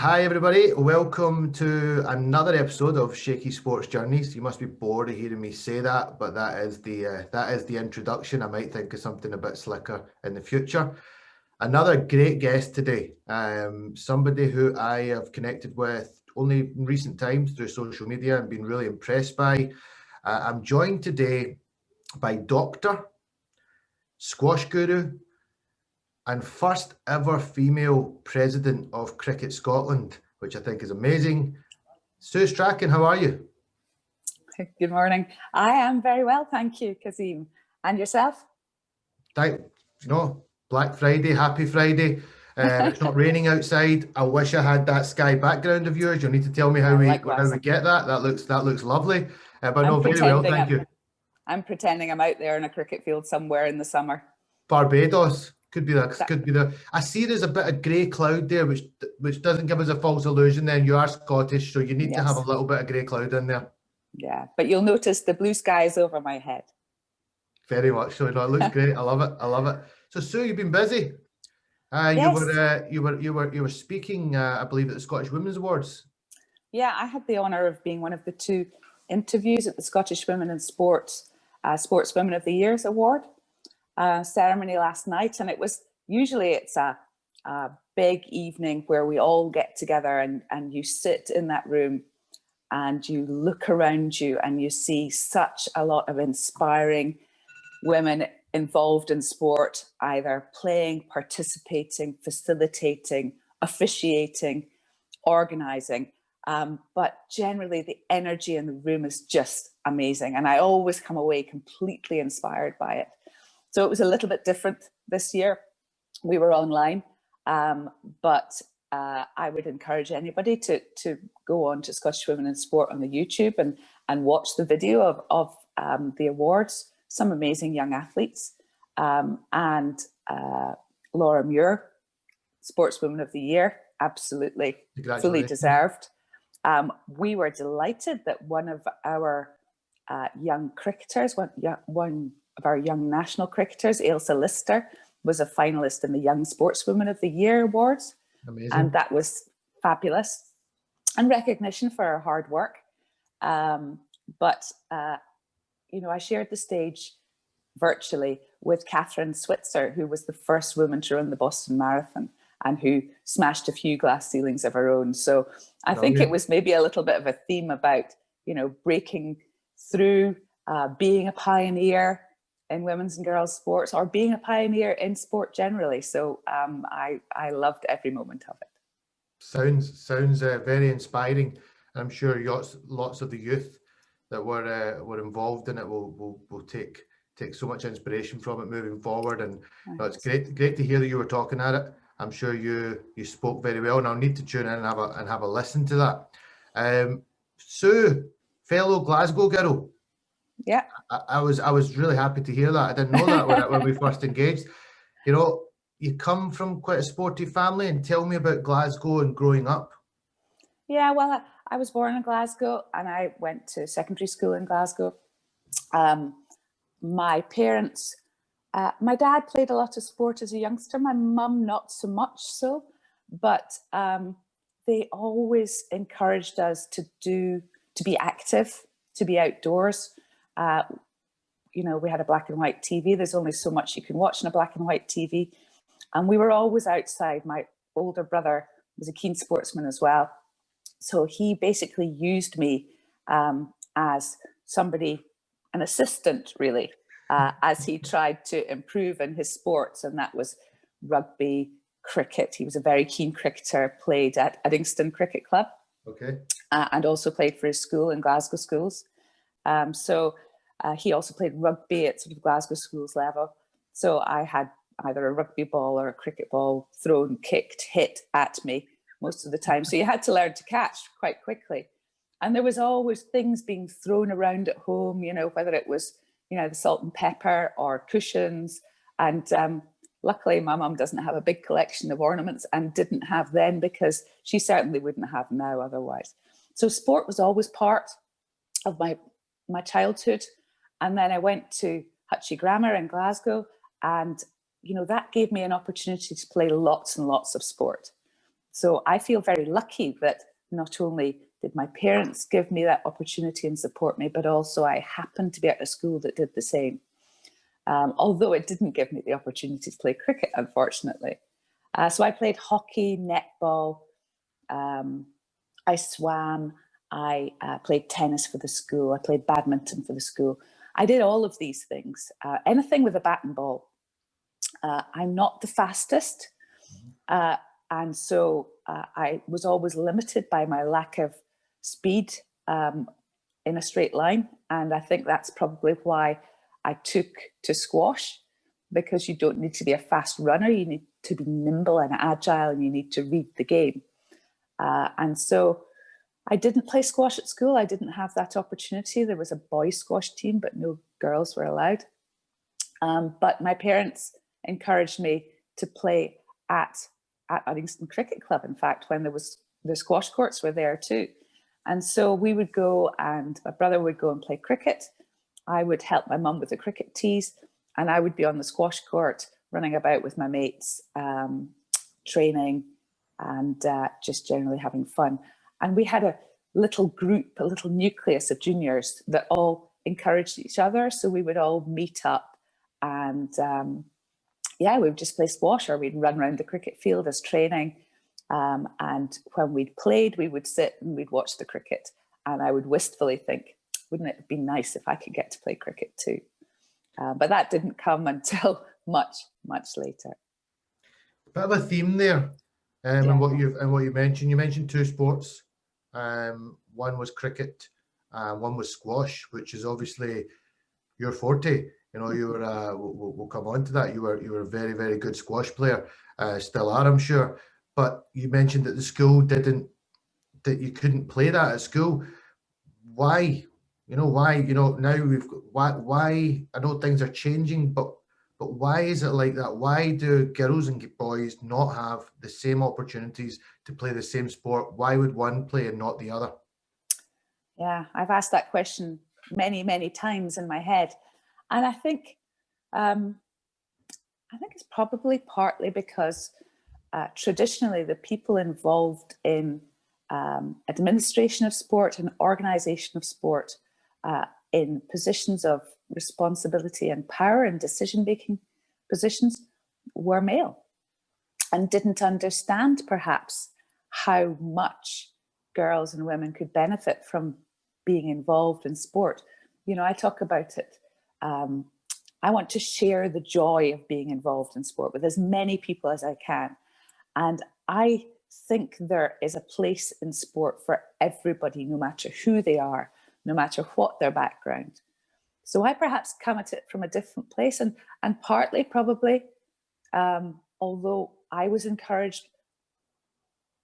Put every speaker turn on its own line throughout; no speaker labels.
Hi everybody, welcome to another episode of Shaky Sports Journeys. You must be bored of hearing me say that, but that is the introduction. I might think of something a bit slicker in the future. Another great guest today, somebody who I have connected with only in recent times through social media and been really impressed by. I'm joined today by Doctor, Squash Guru, and first ever female president of Cricket Scotland, which I think is amazing. Sue Strachan, how are you?
Good morning. I am very well, thank you, Kazim. And yourself?
Black Friday, happy Friday. It's not raining outside. I wish I had that sky background of yours. You'll need to tell me how we get that. That looks lovely. But no, very well, thank you.
I'm pretending I'm out there in a cricket field somewhere in the summer.
Barbados. Could be the. I see there's a bit of grey cloud there, which doesn't give us a false illusion. Then you are Scottish, so you need to have a little bit of grey cloud in there.
Yeah, but you'll notice the blue sky is over my head.
Very much so. No, it looks great. I love it. So Sue, you've been busy.
Yes.
You were speaking, I believe, at the Scottish Women's Awards.
Yeah, I had the honour of being one of the two interviews at the Scottish Women in Sports Sportswomen of the Year's Award ceremony last night, and it's a big evening where we all get together and you sit in that room and you look around you and you see such a lot of inspiring women involved in sport, either playing, participating, facilitating, officiating, organising. But generally the energy in the room is just amazing, and I always come away completely inspired by it. So it was a little bit different this year. We were online, but I would encourage anybody to go on to Scottish Women in Sport on the YouTube and watch the video of the awards. Some amazing young athletes, and Laura Muir, Sportswoman of the Year, absolutely fully deserved. We were delighted that one of our young cricketers, one of our young national cricketers, Ailsa Lister, was a finalist in the Young Sportswoman of the Year awards.
Amazing.
And that was fabulous and recognition for her hard work. I shared the stage virtually with Catherine Switzer, who was the first woman to run the Boston Marathon and who smashed a few glass ceilings of her own. So I think it was maybe a little bit of a theme about, breaking through, being a pioneer in women's and girls sports, or being a pioneer in sport generally. So I loved every moment of it.
Sounds very inspiring. I'm sure lots of the youth that were involved in it will take so much inspiration from it moving forward. And it's great to hear that you were talking at it. I'm sure you spoke very well, and I'll need to tune in and have a listen to that. Sue, fellow Glasgow girl.
Yeah,
I was really happy to hear that. I didn't know that when we first engaged. You come from quite a sporty family, and tell me about Glasgow and growing up.
Yeah, well, I was born in Glasgow and I went to secondary school in Glasgow. My parents, my dad played a lot of sport as a youngster, my mum not so much so, but they always encouraged us to be active, to be outdoors. We had a black and white TV. There's only so much you can watch in a black and white TV. And we were always outside. My older brother was a keen sportsman as well. So he basically used me as somebody, an assistant really, as he tried to improve in his sports. And that was rugby, cricket. He was a very keen cricketer, played at Uddingston Cricket Club.
Okay.
And also played for his school in Glasgow schools. He also played rugby at sort of Glasgow schools level. So I had either a rugby ball or a cricket ball thrown, kicked, hit at me most of the time. So you had to learn to catch quite quickly. And there was always things being thrown around at home, whether it was, the salt and pepper or cushions. And luckily my mum doesn't have a big collection of ornaments, and didn't have then, because she certainly wouldn't have now otherwise. So sport was always part of my childhood. And then I went to Hutchie Grammar in Glasgow, and that gave me an opportunity to play lots and lots of sport. So I feel very lucky that not only did my parents give me that opportunity and support me, but also I happened to be at a school that did the same. Although it didn't give me the opportunity to play cricket, unfortunately. So I played hockey, netball, I swam, I played tennis for the school, I played badminton for the school. I did all of these things, anything with a bat and ball. I'm not the fastest, and so I was always limited by my lack of speed in a straight line. And I think that's probably why I took to squash, because you don't need to be a fast runner, you need to be nimble and agile, and you need to read the game. And so I didn't play squash at school. I didn't have that opportunity. There was a boys squash team, but no girls were allowed. But my parents encouraged me to play at Uddingston Cricket Club, in fact, when the squash courts were there too. And so we would go, and my brother would go and play cricket. I would help my mum with the cricket tees, and I would be on the squash court running about with my mates, training and just generally having fun. And we had a little group, a little nucleus of juniors that all encouraged each other. So we would all meet up and we would just play squash, or we'd run around the cricket field as training. And when we'd played, we would sit and we'd watch the cricket. And I would wistfully think, wouldn't it be nice if I could get to play cricket too? But that didn't come until much, much later.
Bit of a theme there, and what you mentioned. You mentioned two sports. One was cricket, one was squash, which is obviously your forte. You know, you were. We'll come on to that. You were a very, very good squash player. Still are, I'm sure. But you mentioned that the school that you couldn't play that at school. Why? Why? Now we've got why? I know things are changing, but why is it like that? Why do girls and boys not have the same opportunities to play the same sport? Why would one play and not the other?
Yeah, I've asked that question many, many times in my head, and I think it's probably partly because traditionally the people involved in administration of sport and organisation of sport in positions of responsibility and power and decision-making positions were male, and didn't understand perhaps how much girls and women could benefit from being involved in sport. I talk about it. I want to share the joy of being involved in sport with as many people as I can. And I think there is a place in sport for everybody, no matter who they are, no matter what their background. So I perhaps come at it from a different place, and partly probably, although I was encouraged,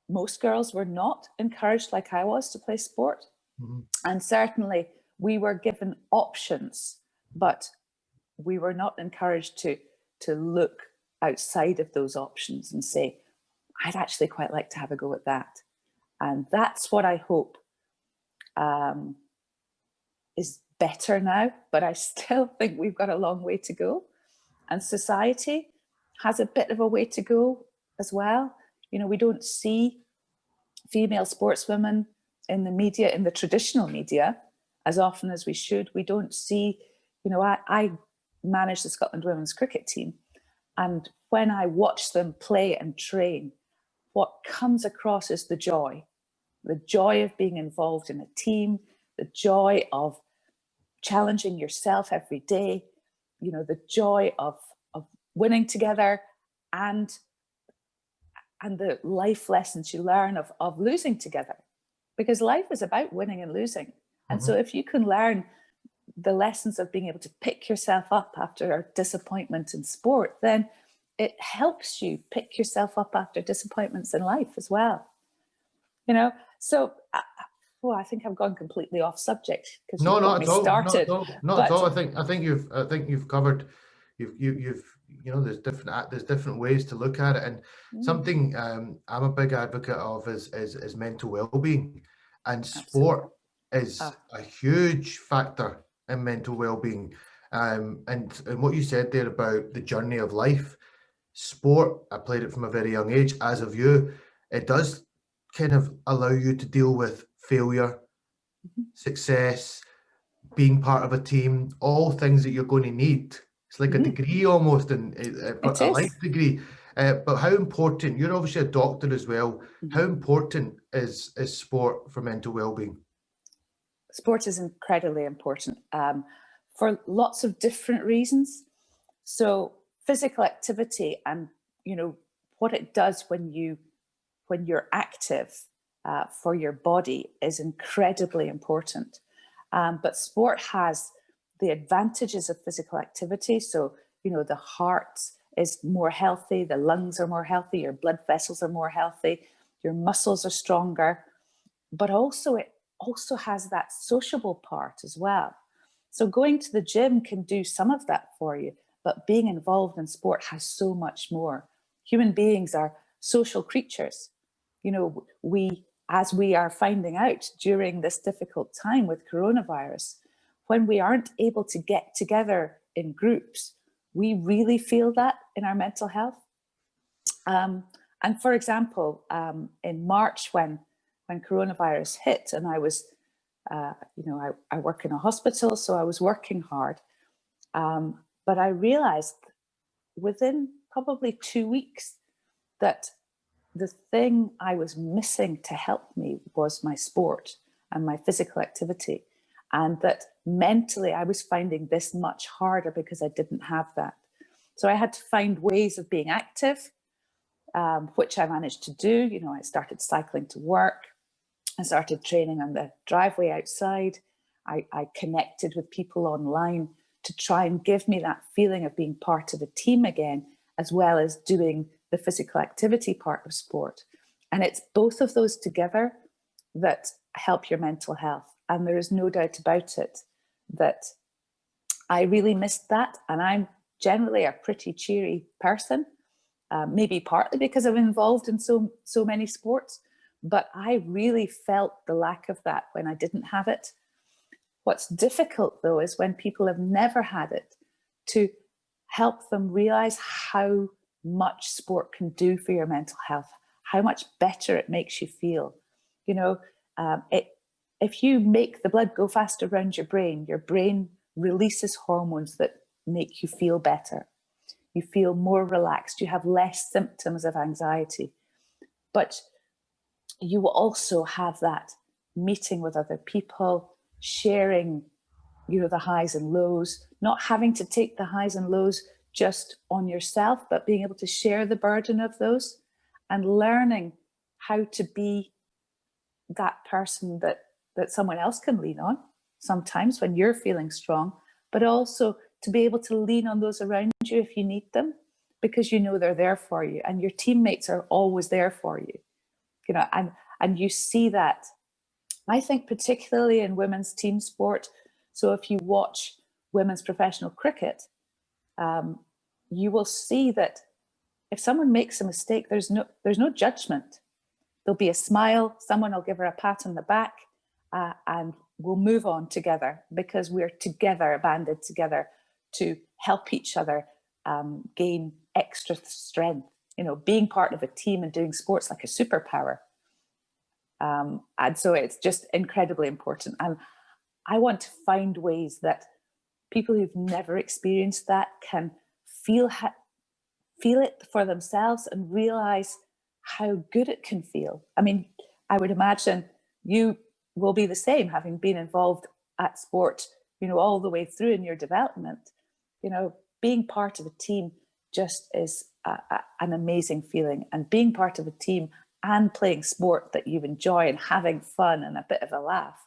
most girls were not encouraged like I was to play sport. Mm-hmm. And certainly we were given options, but we were not encouraged to look outside of those options and say, I'd actually quite like to have a go at that. And that's what I hope is better now, but I still think we've got a long way to go. And society has a bit of a way to go as well. We don't see female sportswomen in the media, in the traditional media, as often as we should. We don't see, I manage the Scotland women's cricket team, and when I watch them play and train, what comes across is the joy of being involved in a team, the joy of challenging yourself every day, the joy of winning together, and the life lessons you learn of losing together, because life is about winning and losing. And so if you can learn the lessons of being able to pick yourself up after a disappointment in sport, then it helps you pick yourself up after disappointments in life as well. So I think I've gone completely off subject because
not at all. Not at all. I think you've covered. You've there's different ways to look at it, and something I'm a big advocate of is mental well-being, and sport is a huge factor in mental well-being. And what you said there about the journey of life, sport, I played it from a very young age, as of you. it does kind of allow you to deal with failure, success, being part of a team, all things that you're going to need. It's like a degree almost, but a life degree. But how important, you're obviously a doctor as well, how important is sport for mental well-being?
Sport is incredibly important for lots of different reasons. So physical activity and, what it does when you're active for your body is incredibly important. But sport has the advantages of physical activity. So, the heart is more healthy, the lungs are more healthy, your blood vessels are more healthy, your muscles are stronger, but also it also has that sociable part as well. So going to the gym can do some of that for you, but being involved in sport has so much more. Human beings are social creatures. As we are finding out during this difficult time with coronavirus, when we aren't able to get together in groups, we really feel that in our mental health. And for example, in March, when coronavirus hit, and I was, I work in a hospital, so I was working hard. But I realized within probably 2 weeks that the thing I was missing to help me was my sport and my physical activity. And that mentally I was finding this much harder because I didn't have that. So I had to find ways of being active, which I managed to do. I started cycling to work. I started training on the driveway outside. I connected with people online to try and give me that feeling of being part of a team again, as well as doing the physical activity part of sport. And it's both of those together that help your mental health. And there is no doubt about it that I really missed that. And I'm generally a pretty cheery person, maybe partly because I'm involved in so many sports, but I really felt the lack of that when I didn't have it. What's difficult, though, is when people have never had it, to help them realize how much sport can do for your mental health, how much better it makes you feel. If you make the blood go faster around your brain releases hormones that make you feel better. You feel more relaxed. You have less symptoms of anxiety. But you will also have that meeting with other people, sharing, the highs and lows, not having to take the highs and lows just on yourself, but being able to share the burden of those and learning how to be that person that someone else can lean on sometimes when you're feeling strong, but also to be able to lean on those around you if you need them, because they're there for you and your teammates are always there for you. And you see that, I think, particularly in women's team sport. So if you watch women's professional cricket, you will see that if someone makes a mistake, there's no judgment. There'll be a smile, someone will give her a pat on the back, and we'll move on together because we're together, banded together to help each other gain extra strength. Being part of a team and doing sports like a superpower. And so it's just incredibly important. And I want to find ways that people who've never experienced that can feel it for themselves and realize how good it can feel. I mean, I would imagine you will be the same, having been involved at sport, all the way through in your development. Being part of a team just is an amazing feeling. And being part of a team and playing sport that you enjoy and having fun and a bit of a laugh,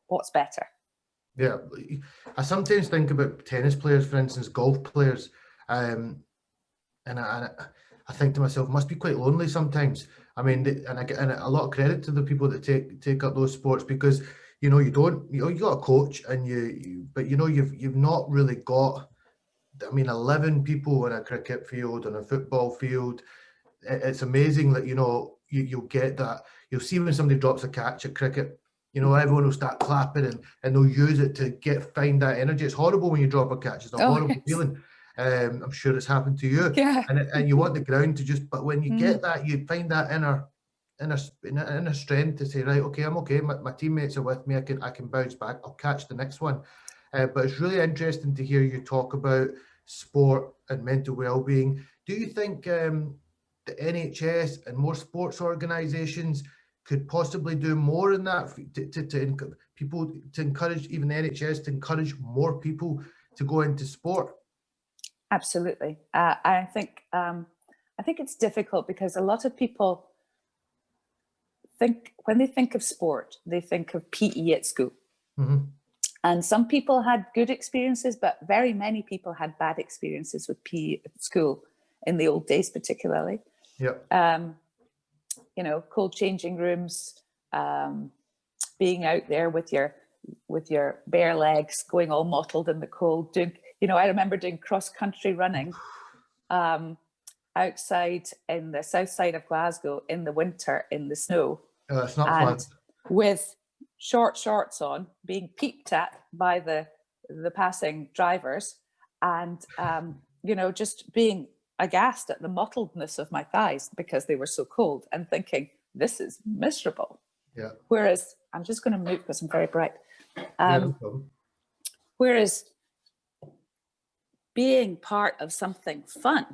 what's better?
Yeah, I sometimes think about tennis players, for instance, golf players, and I think to myself, must be quite lonely sometimes. I mean, and I get a lot of credit to the people that take up those sports, because you got a coach and but you've not really got. I mean, 11 people on a cricket field, on a football field. It's amazing that you'll get that. You'll see when somebody drops a catch at cricket, everyone will start clapping and they'll use it to find that energy. It's horrible when you drop a catch. It's a horrible feeling. I'm sure it's happened to you.
Yeah.
And you want the ground to just, but when you
Mm.
get that, you find that inner strength to say, right, okay, I'm okay. My teammates are with me. I can bounce back. I'll catch the next one. But it's really interesting to hear you talk about sport and mental well-being. Do you think the NHS and more sports organisations could possibly do more in that to encourage even the NHS to encourage more people to go into sport?
Absolutely. I think it's difficult because a lot of people think, when they think of sport, they think of PE at school.
Mm-hmm.
And some people had good experiences, but very many people had bad experiences with PE at school in the old days, particularly.
Yeah.
You know, cold changing rooms, being out there with your bare legs, going all mottled in the cold. Doing, you know, I remember doing cross country running outside in the south side of Glasgow in the winter in the snow.
It's not
and
fun.
With short shorts on, being peeped at by the passing drivers, and you know, just being aghast at the mottledness of my thighs because they were so cold, and thinking, this is miserable.
Yeah.
Whereas, I'm just going to move because I'm very bright.
Yeah, no problem.
Whereas being part of something fun,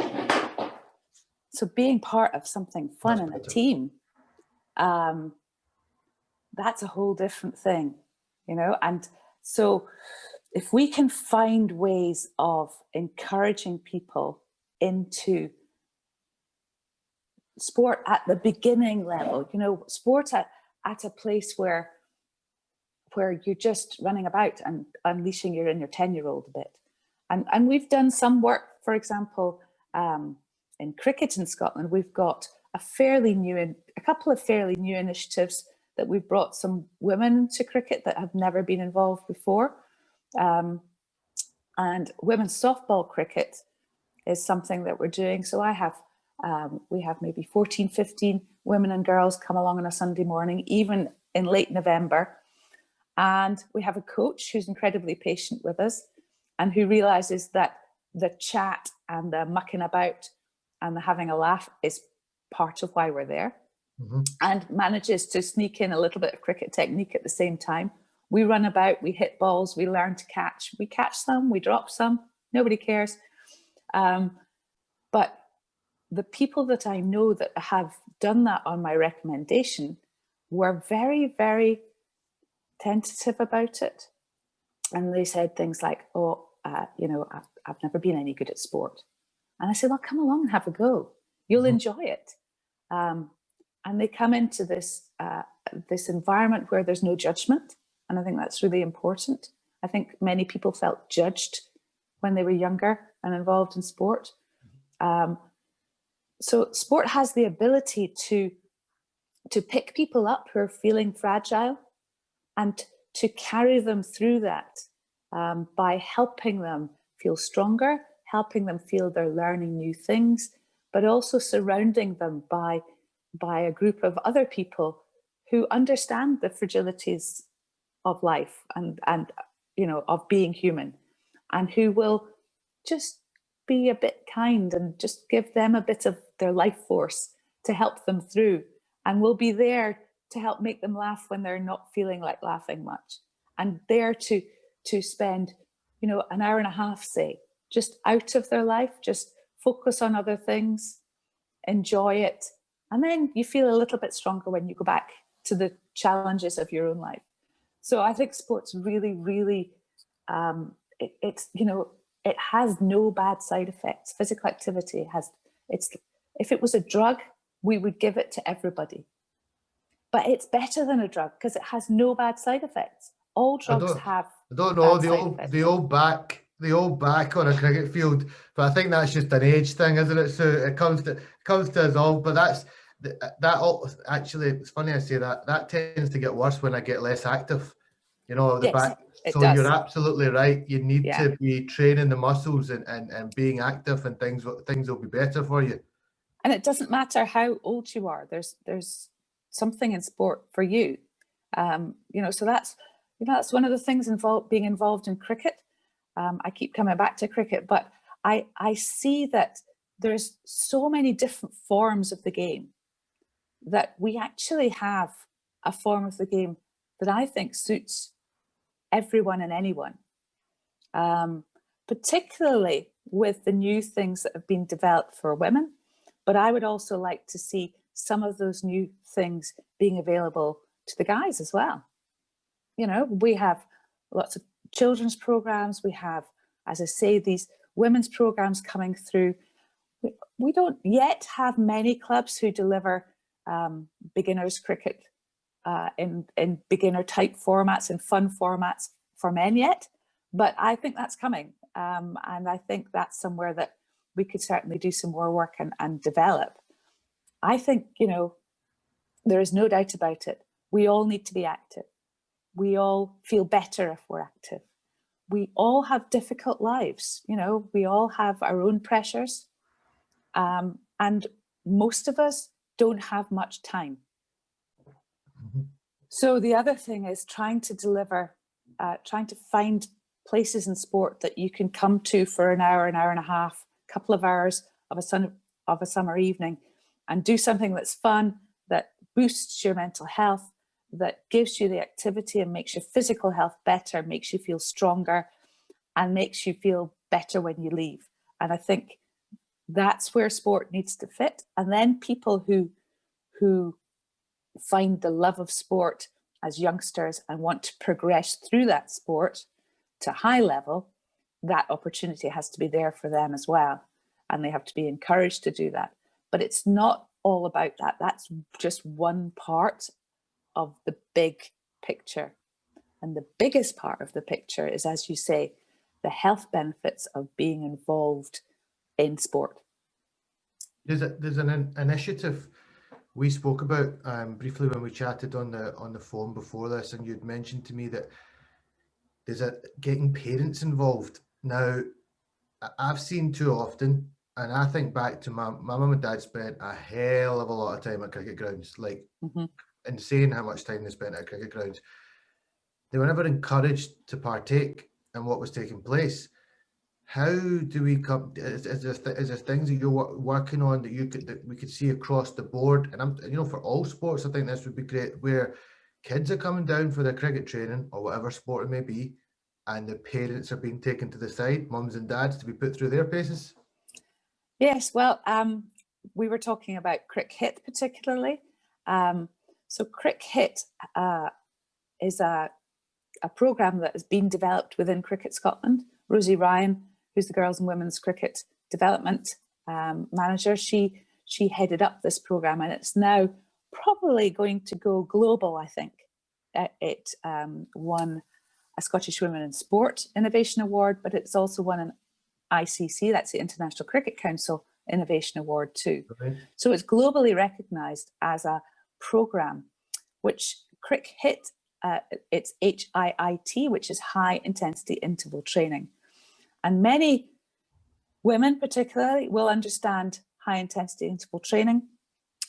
so being part of something fun in a team, that's a whole different thing, you know. And so if we can find ways of encouraging people into sport at the beginning level, you know, sport at a place where you're just running about and unleashing your inner 10-year-old a bit. And we've done some work, for example, in cricket in Scotland. We've got a couple of fairly new initiatives that we've brought some women to cricket that have never been involved before. And women's softball cricket is something that we're doing. So we have maybe 14, 15 women and girls come along on a Sunday morning, even in late November. And we have a coach who's incredibly patient with us and who realizes that the chat and the mucking about and the having a laugh is part of why we're there. Mm-hmm. And manages to sneak in a little bit of cricket technique at the same time. We run about, we hit balls, we learn to catch. We catch some, we drop some, nobody cares. But the people that I know that have done that on my recommendation were very, very tentative about it. And they said things like, you know, I've never been any good at sport. And I said, well, come along and have a go. You'll enjoy it. And they come into this environment where there's no judgment. And I think that's really important. I think many people felt judged when they were younger and involved in sport. So sport has the ability to pick people up who are feeling fragile and to carry them through that by helping them feel stronger, helping them feel they're learning new things, but also surrounding them by a group of other people who understand the fragilities of life and you know, of being human, and who will just be a bit kind and just give them a bit of their life force to help them through, and will be there to help make them laugh when they're not feeling like laughing much, and there to spend, you know, an hour and a half, say, just out of their life, just focus on other things, enjoy it. And then you feel a little bit stronger when you go back to the challenges of your own life. So I think sports really, really, it's, you know, it has no bad side effects. Physical activity if it was a drug, we would give it to everybody. But it's better than a drug because it has no bad side effects. All drugs have.
I don't know the old back on a cricket field, but I think that's just an age thing, isn't it? So it comes to us all. But actually, it's funny I say that. That tends to get worse when I get less active. You know, the back. So you're absolutely right. You need to be training the muscles and being active, and things will be better for you.
And it doesn't matter how old you are. There's something in sport for you. You know, so that's one of the things being involved in cricket. I keep coming back to cricket, but I see that there's so many different forms of the game that we actually have a form of the game that I think suits everyone and anyone, particularly with the new things that have been developed for women. But I would also like to see some of those new things being available to the guys as well. You know, we have lots of children's programs. We have, as I say, these women's programs coming through. We don't yet have many clubs who deliver beginners cricket in beginner type formats and fun formats for men yet, but I think that's coming, and I think that's somewhere that we could certainly do some more work and develop. I think, you know, there is no doubt about it. We all need to be active. We all feel better if we're active. We all have difficult lives. You know, we all have our own pressures, and most of us don't have much time. So the other thing is trying to deliver, trying to find places in sport that you can come to for an hour and a half, a couple of hours of a summer evening, and do something that's fun, that boosts your mental health, that gives you the activity and makes your physical health better, makes you feel stronger, and makes you feel better when you leave. And I think that's where sport needs to fit. And then people who find the love of sport as youngsters and want to progress through that sport to high level, that opportunity has to be there for them as well. And they have to be encouraged to do that. But it's not all about that. That's just one part of the big picture. And the biggest part of the picture is, as you say, the health benefits of being involved in sport.
There's an initiative we spoke about briefly when we chatted on the phone before this, and you'd mentioned to me that there's getting parents involved. Now, I've seen too often, and I think back to my mum and dad spent a hell of a lot of time at cricket grounds, like insane how much time they spent at cricket grounds. They were never encouraged to partake in what was taking place. How do we come? Is there things that you're working on that we could see across the board? And I'm, you know, for all sports, I think this would be great, where kids are coming down for their cricket training or whatever sport it may be, and the parents are being taken to the side, mums and dads, to be put through their paces.
Yes, well, we were talking about Cricket particularly. So Cricket is a program that has been developed within Cricket Scotland. Rosie Ryan, who's the girls and women's cricket development manager, she headed up this program, and it's now probably going to go global. I think it won a Scottish Women in Sport Innovation Award, but it's also won an ICC, that's the International Cricket Council Innovation Award too. Okay. So it's globally recognised as a program, which Cricket, it's HIIT, which is high intensity interval training. And many women particularly will understand high intensity interval training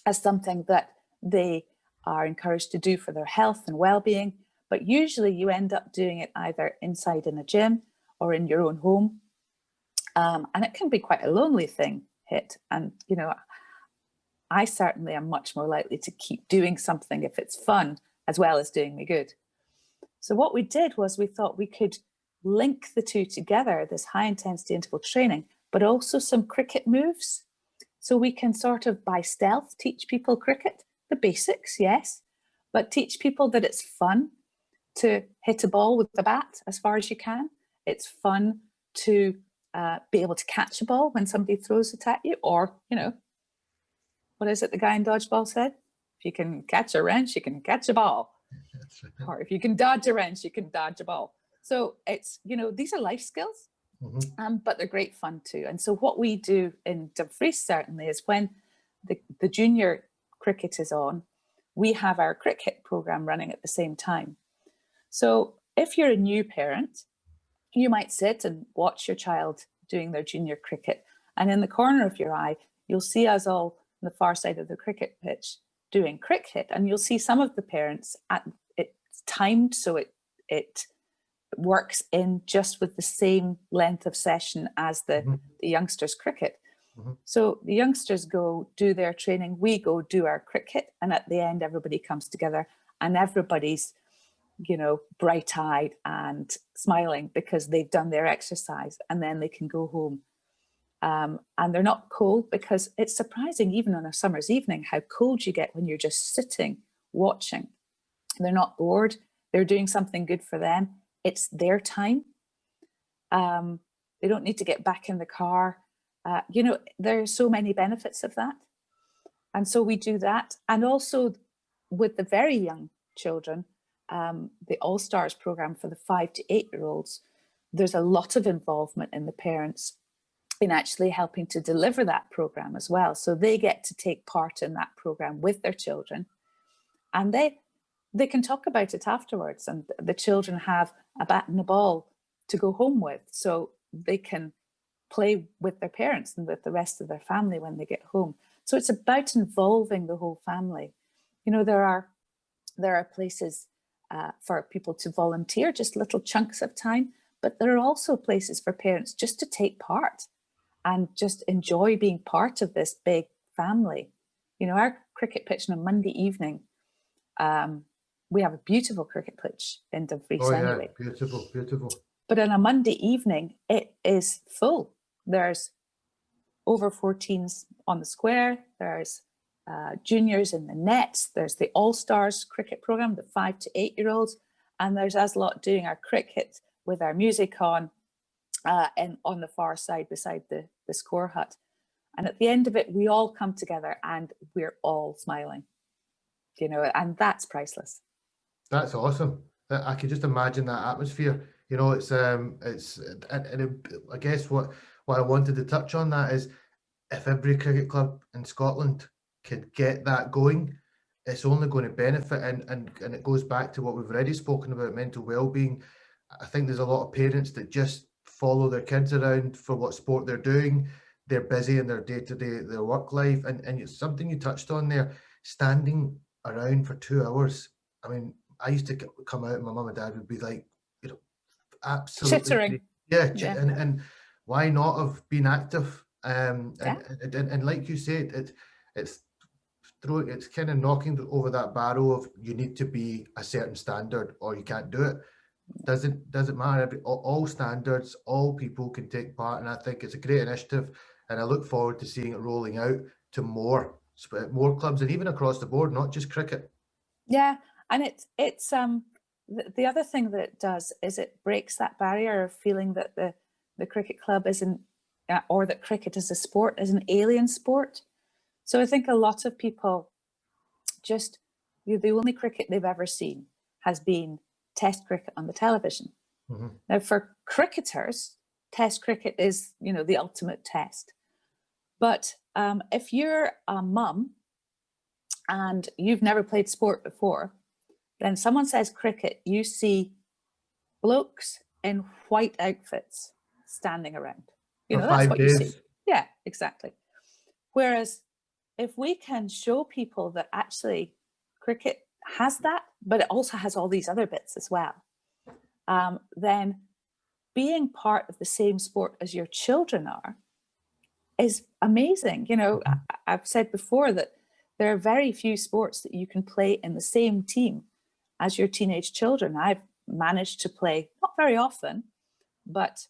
as something that they are encouraged to do for their health and well-being, but usually you end up doing it either inside in a gym or in your own home. And it can be quite a lonely thing, HIIT. And, you know, I certainly am much more likely to keep doing something if it's fun as well as doing me good. So what we did was we thought we could link the two together, this high intensity interval training, but also some cricket moves. So we can sort of by stealth teach people cricket, the basics, yes, but teach people that it's fun to hit a ball with the bat as far as you can. It's fun to be able to catch a ball when somebody throws it at you, or, you know, what is it the guy in dodgeball said? If you can catch a wrench, you can catch a ball. Or if you can dodge a wrench, you can dodge a ball. So it's, you know, these are life skills, but they're great fun too. And so what we do in Dumfries certainly is when the junior cricket is on, we have our cricket program running at the same time. So if you're a new parent, you might sit and watch your child doing their junior cricket. And in the corner of your eye, you'll see us all on the far side of the cricket pitch doing cricket. And you'll see some of the parents, it's timed so it works in just with the same length of session as the youngsters' cricket. So the youngsters go do their training, we go do our cricket, and at the end everybody comes together and everybody's, you know, bright-eyed and smiling because they've done their exercise, and then they can go home. And they're not cold, because it's surprising even on a summer's evening how cold you get when you're just sitting watching. They're not bored, they're doing something good for them, it's their time. They don't need to get back in the car. You know, there are so many benefits of that. And so we do that. And also with the very young children, the All Stars program for the 5 to 8-year-olds, there's a lot of involvement in the parents in actually helping to deliver that program as well. So they get to take part in that program with their children, and they can talk about it afterwards, and the children have a bat and a ball to go home with, so they can play with their parents and with the rest of their family when they get home. So it's about involving the whole family. You know, there are places for people to volunteer, just little chunks of time, but there are also places for parents just to take part and just enjoy being part of this big family. You know, our cricket pitch on a Monday evening, we have a beautiful cricket pitch in Dumfries anyway.
Beautiful, beautiful.
But on a Monday evening, it is full. There's over 14s on the square. There's juniors in the nets. There's the All Stars cricket program, the 5 to 8-year-olds. And there's us lot doing our cricket with our music on, and on the far side beside the score hut. And at the end of it, we all come together and we're all smiling, you know, and that's priceless.
That's awesome. I can just imagine that atmosphere. You know, I guess what I wanted to touch on that is, if every cricket club in Scotland could get that going, it's only going to benefit. And it goes back to what we've already spoken about, mental well-being. I think there's a lot of parents that just follow their kids around for what sport they're doing. They're busy in their day-to-day, their work life. And it's something you touched on there, standing around for 2 hours. I mean, I used to come out and my mum and dad would be like, you know, absolutely.
Chittering.
Yeah. And why not have been active? And like you said, it's kind of knocking over that barrow of, you need to be a certain standard or you can't do it. Doesn't matter. All standards, all people can take part, and I think it's a great initiative, and I look forward to seeing it rolling out to more clubs, and even across the board, not just cricket.
Yeah, and it's the other thing that it does is it breaks that barrier of feeling that the cricket club isn't, or that cricket as a sport is an alien sport. So I think a lot of people just, the only cricket they've ever seen has been Test cricket on the television. Now, for cricketers, Test cricket is, you know, the ultimate test. But if you're a mum and you've never played sport before, then someone says cricket, you see blokes in white outfits standing around. You know, that's what you see. Yeah, exactly. Whereas if we can show people that actually cricket has that, but it also has all these other bits as well, then being part of the same sport as your children are is amazing. You know, I've said before that there are very few sports that you can play in the same team as your teenage children. I've managed to play, not very often, but,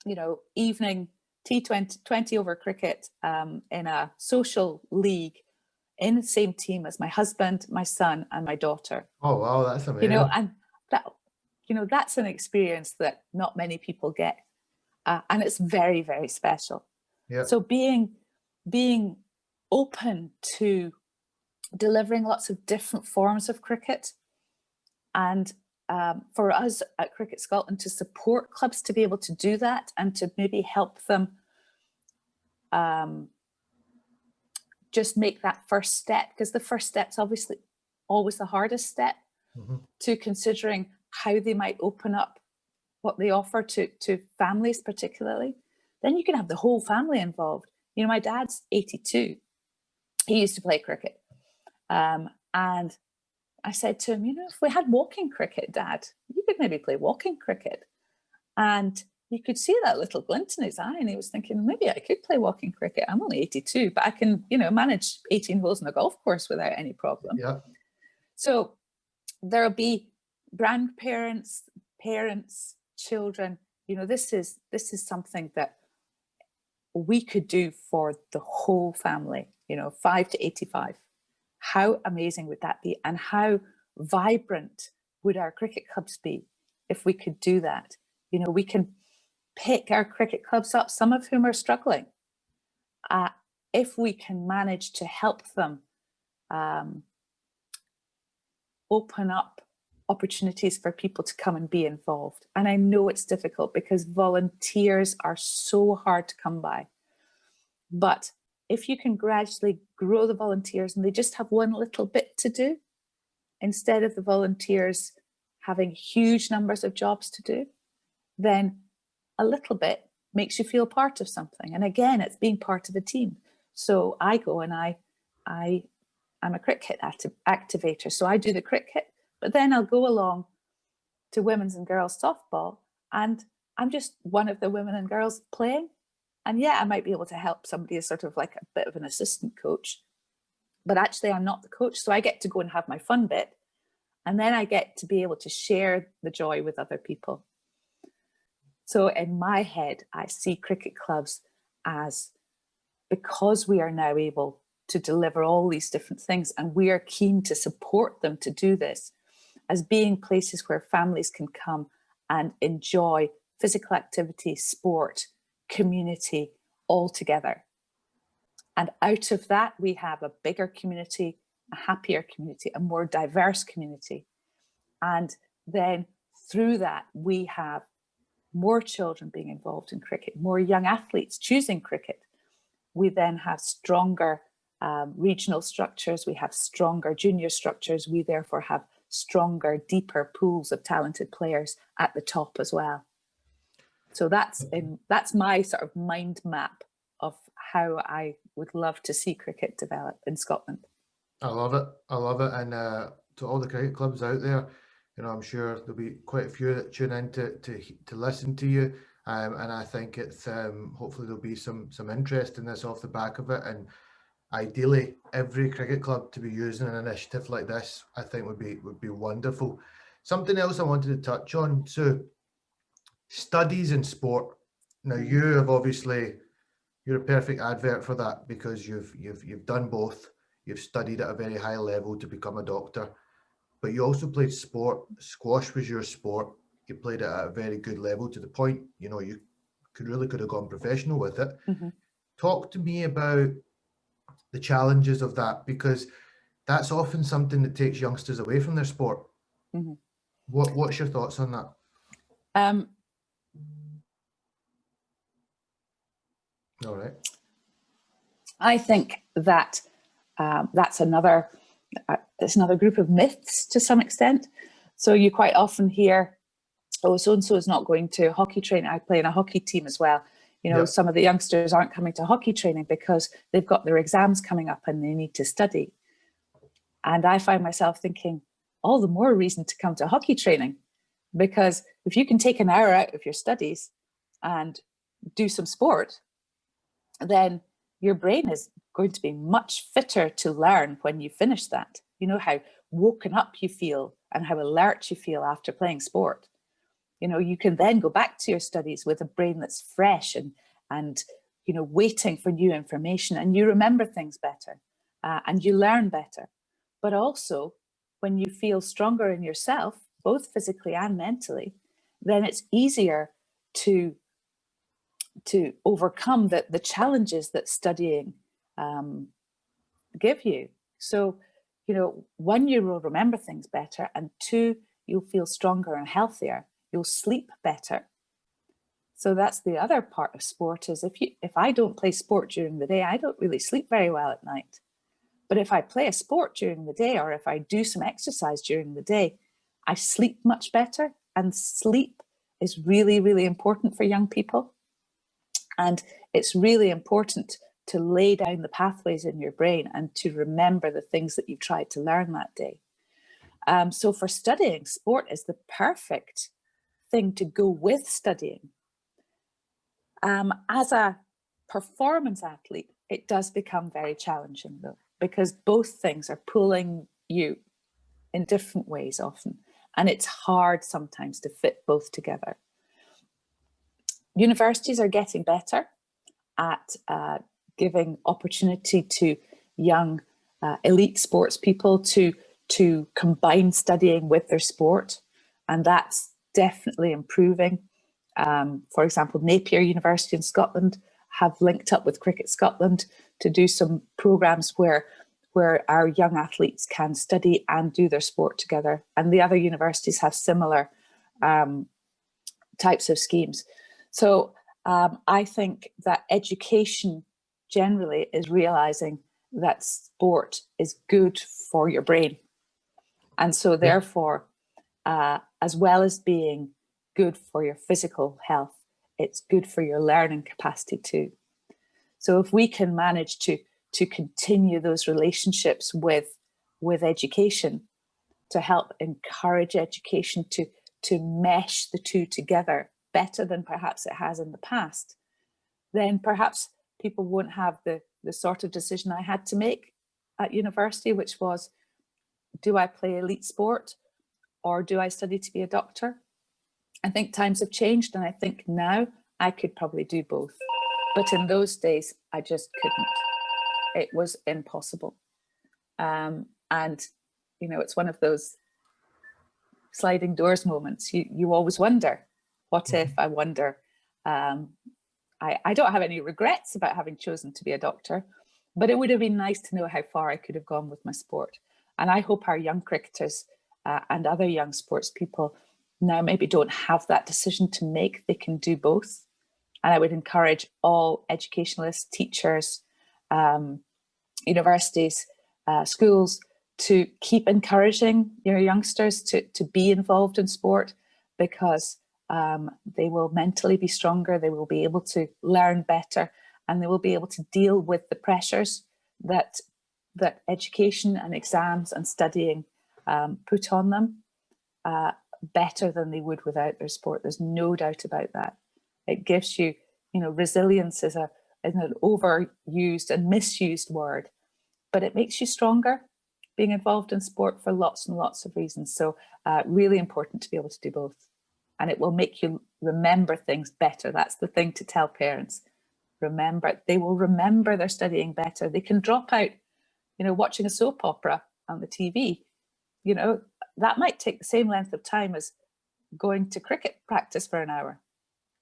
you know, evening T20 20 over cricket in a social league in the same team as my husband, my son, and my daughter.
Oh, wow, that's amazing.
You know, and that, you know, that's an experience that not many people get. And it's very, very special.
Yeah.
So being open to delivering lots of different forms of cricket, and for us at Cricket Scotland to support clubs to be able to do that and to maybe help them just make that first step, because the first step's obviously always the hardest step to considering how they might open up what they offer to families particularly. Then you can have the whole family involved. You know, my dad's 82. He used to play cricket. And I said to him, if we had walking cricket, Dad, you could maybe play walking cricket. And you could see that little glint in his eye, and he was thinking, maybe I could play walking cricket. I'm only 82, but I can, manage 18 holes in a golf course without any problem.
Yeah.
So there'll be grandparents, parents, children. This is something that we could do for the whole family, 5 to 85. How amazing would that be? And how vibrant would our cricket clubs be if we could do that? We can pick our cricket clubs up, some of whom are struggling. If we can manage to help them open up opportunities for people to come and be involved. And I know it's difficult because volunteers are so hard to come by. But if you can gradually grow the volunteers and they just have one little bit to do, instead of the volunteers having huge numbers of jobs to do, then a little bit makes you feel part of something. And again, it's being part of a team. So I go and I'm a cricket activator. So I do the cricket, but then I'll go along to women's and girls softball, and I'm just one of the women and girls playing. And yeah, I might be able to help somebody as sort of like a bit of an assistant coach, but actually I'm not the coach. So I get to go and have my fun bit. And then I get to be able to share the joy with other people. So in my head, I see cricket clubs as, because we are now able to deliver all these different things and we are keen to support them to do this, as being places where families can come and enjoy physical activity, sport, community all together. And out of that, we have a bigger community, a happier community, a more diverse community. And then through that, we have more children being involved in cricket, more young athletes choosing cricket. We then have stronger regional structures, we have stronger junior structures, we therefore have stronger, deeper pools of talented players at the top as well. So that's my sort of mind map of how I would love to see cricket develop in Scotland.
I love it. And to all the cricket clubs out there, I'm sure there'll be quite a few that tune in to listen to you. And I think it's hopefully there'll be some interest in this off the back of it. And ideally, every cricket club to be using an initiative like this, I think would be wonderful. Something else I wanted to touch on. So, studies in sport. Now, you're a perfect advert for that, because you've done both. You've studied at a very high level to become a doctor, but you also played sport. Squash was your sport. You played it at a very good level, to the point, you could have gone professional with it.
Mm-hmm.
Talk to me about the challenges of that, because that's often something that takes youngsters away from their sport.
Mm-hmm.
What's your thoughts on that? All right.
I think that that's another group of myths to some extent. So you quite often hear, oh, so-and-so is not going to hockey training. I play in a hockey team as well. Some of the youngsters aren't coming to hockey training because they've got their exams coming up and they need to study. And I find myself thinking, all the more reason to come to hockey training, because if you can take an hour out of your studies and do some sport, then your brain is going to be much fitter to learn when you finish that. You know how woken up you feel and how alert you feel after playing sport. You can then go back to your studies with a brain that's fresh and waiting for new information, and you remember things better and you learn better. But also, when you feel stronger in yourself, both physically and mentally, then it's easier to overcome the challenges that studying give you. So, one, you will remember things better, and two, you'll feel stronger and healthier. You'll sleep better. So that's the other part of sport, is if I don't play sport during the day, I don't really sleep very well at night. But if I play a sport during the day, or if I do some exercise during the day, I sleep much better. And sleep is really, really important for young people. And it's really important to lay down the pathways in your brain and to remember the things that you've tried to learn that day. So for studying, sport is the perfect thing to go with studying. As a performance athlete, it does become very challenging though, because both things are pulling you in different ways often, and it's hard sometimes to fit both together. Universities are getting better at giving opportunity to young elite sports people to combine studying with their sport, and that's definitely improving. For example, Napier University in Scotland have linked up with Cricket Scotland to do some programs where our young athletes can study and do their sport together. And the other universities have similar types of schemes. So I think that education generally is realizing that sport is good for your brain. And so therefore, as well as being good for your physical health, it's good for your learning capacity too. So if we can manage to continue those relationships with education, to help encourage education to mesh the two together better than perhaps it has in the past, then perhaps people won't have the sort of decision I had to make at university, which was, do I play elite sport or do I study to be a doctor? I think times have changed, and I think now I could probably do both. But in those days, I just couldn't. It was impossible. And, you know, it's one of those sliding doors moments. You always wonder, what if? I wonder. I don't have any regrets about having chosen to be a doctor, but it would have been nice to know how far I could have gone with my sport. And I hope our young cricketers and other young sports people now maybe don't have that decision to make. They can do both. And I would encourage all educationalists, teachers, universities, schools to keep encouraging your youngsters to be involved in sport, because they will mentally be stronger, they will be able to learn better, and they will be able to deal with the pressures that education and exams and studying put on them better than they would without their sport. There's no doubt about that. It gives you, you know, resilience is an overused and misused word, but it makes you stronger being involved in sport for lots and lots of reasons. So really important to be able to do both. And it will make you remember things better. That's the thing to tell parents. Remember, they will remember their studying better. They can drop out, you know, watching a soap opera on the TV. You know, that might take the same length of time as going to cricket practice for an hour.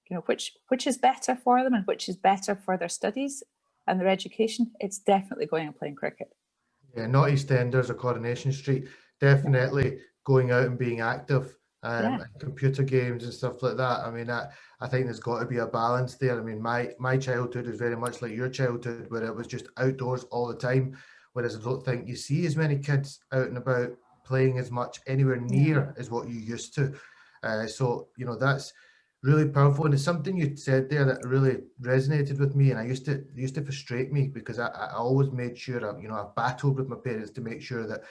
You know, which is better for them and which is better for their studies and their education? It's definitely going and playing cricket.
Yeah, not EastEnders or Coronation Street. Definitely going out and being active. And computer games and stuff like that. I mean, I think there's got to be a balance there. I mean, my childhood is very much like your childhood, where it was just outdoors all the time. Whereas I don't think you see as many kids out and about playing as much anywhere near as what you used to. So, you know, that's really powerful. And it's something you said there that really resonated with me. And it used to frustrate me, because I always made sure, I battled with my parents to make sure that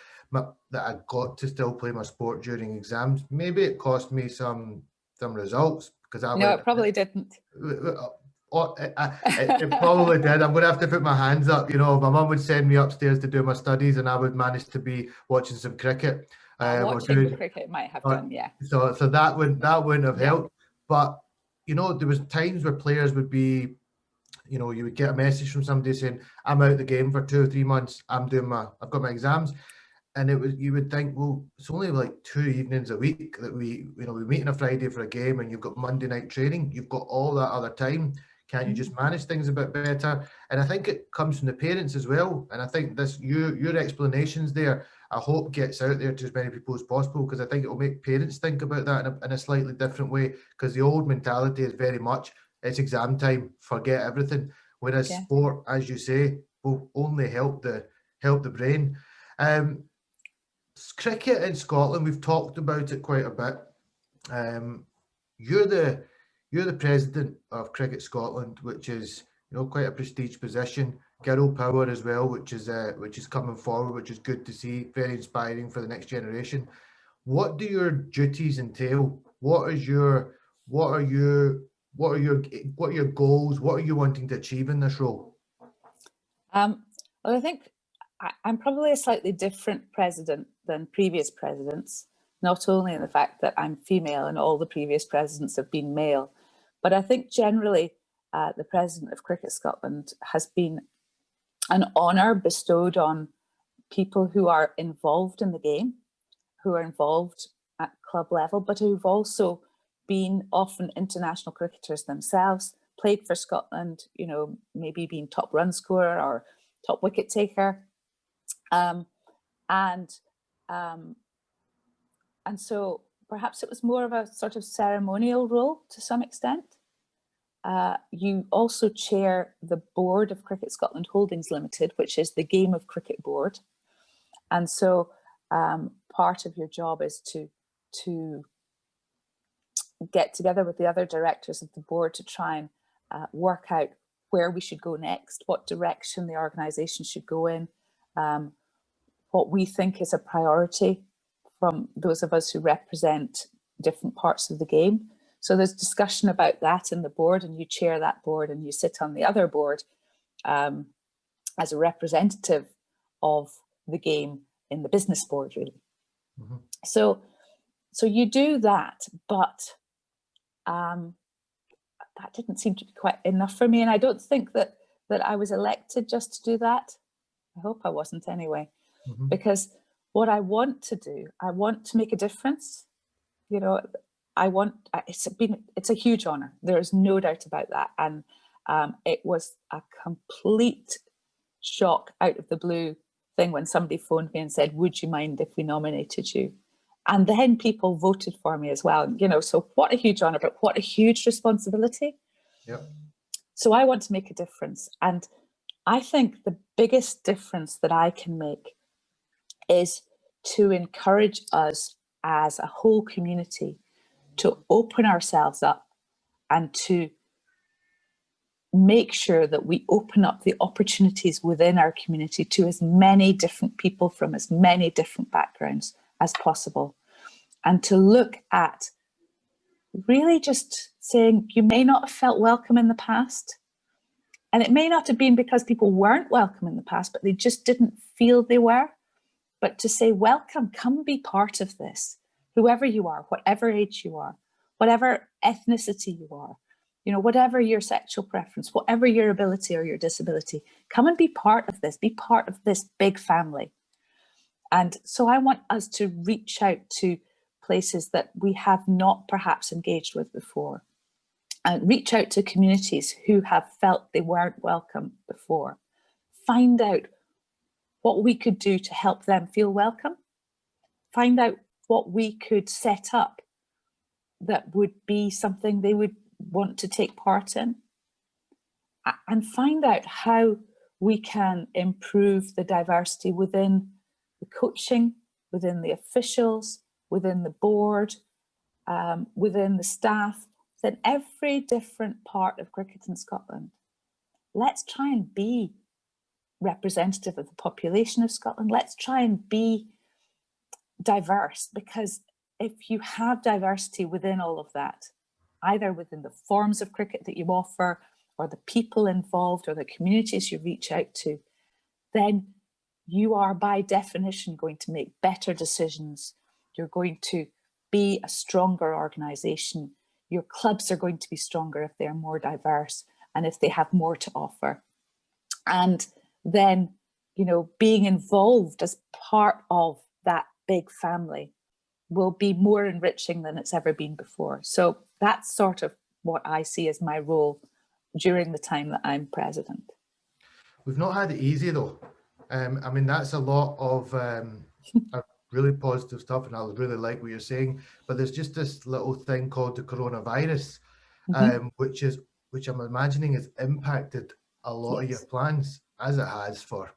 I got to still play my sport during exams. Maybe it cost me some results, because
it probably didn't.
It probably did. I'm going to have to put my hands up. You know, my mum would send me upstairs to do my studies, and I would manage to be watching some cricket.
Watching cricket might have done, yeah.
So that wouldn't have helped. But you know, there was times where players would be, you know, you would get a message from somebody saying, "I'm out of the game for 2 or 3 months. I've got my exams." And you would think, well, it's only like 2 evenings a week that we meet on a Friday for a game, and you've got Monday night training. You've got all that other time. Can't you just manage things a bit better? And I think it comes from the parents as well. And I think your explanations there, I hope gets out there to as many people as possible, because I think it will make parents think about that in a slightly different way. Because the old mentality is very much, it's exam time, forget everything. Whereas sport, as you say, will only help the brain. Cricket in Scotland, we've talked about it quite a bit. You're the president of Cricket Scotland, which is, you know, quite a prestige position. Girl power as well, which is coming forward, which is good to see. Very inspiring for the next generation. what do your duties entail? What are your goals? What are you wanting to achieve in this role?
Well, I think I'm probably a slightly different president than previous presidents, not only in the fact that I'm female and all the previous presidents have been male, but I think generally the president of Cricket Scotland has been an honour bestowed on people who are involved in the game, who are involved at club level, but who've also been often international cricketers themselves, played for Scotland, you know, maybe been top run scorer or top wicket taker. And so perhaps it was more of a sort of ceremonial role to some extent. You also chair the board of Cricket Scotland Holdings Limited, which is the Game of Cricket board. And so part of your job is to get together with the other directors of the board to try and work out where we should go next, what direction the organisation should go in, what we think is a priority from those of us who represent different parts of the game. So there's discussion about that in the board, and you chair that board and you sit on the other board as a representative of the game in the business board, really. Mm-hmm. So you do that, but that didn't seem to be quite enough for me. And I don't think that I was elected just to do that. I hope I wasn't anyway, mm-hmm. Because what I want to do, I want to make a difference. You know, it's a huge honor. There is no doubt about that. And it was a complete shock out of the blue thing when somebody phoned me and said, would you mind if we nominated you? And then people voted for me as well. You know, so what a huge honor, but what a huge responsibility.
Yep.
So I want to make a difference. And I think the biggest difference that I can make is to encourage us as a whole community to open ourselves up and to make sure that we open up the opportunities within our community to as many different people from as many different backgrounds as possible. And to look at really just saying, you may not have felt welcome in the past. And it may not have been because people weren't welcome in the past, but they just didn't feel they were. But to say, welcome, come be part of this, whoever you are, whatever age you are, whatever ethnicity you are, you know, whatever your sexual preference, whatever your ability or your disability, come and be part of this, be part of this big family. And so I want us to reach out to places that we have not perhaps engaged with before, and reach out to communities who have felt they weren't welcome before. Find out what we could do to help them feel welcome. Find out what we could set up that would be something they would want to take part in. And find out how we can improve the diversity within the coaching, within the officials, within the board, within the staff, within every different part of cricket in Scotland. Let's try and be representative of the population of Scotland. Let's try and be diverse, because if you have diversity within all of that, either within the forms of cricket that you offer or the people involved or the communities you reach out to, then you are by definition going to make better decisions. You're going to be a stronger organisation. Your clubs are going to be stronger if they're more diverse and if they have more to offer. And then, you know, being involved as part of that big family will be more enriching than it's ever been before. So that's sort of what I see as my role during the time that I'm president.
We've not had it easy though. I mean, that's a lot of really positive stuff, and I really like what you're saying. But there's just this little thing called the coronavirus, which I'm imagining has impacted a lot of your plans, as it has for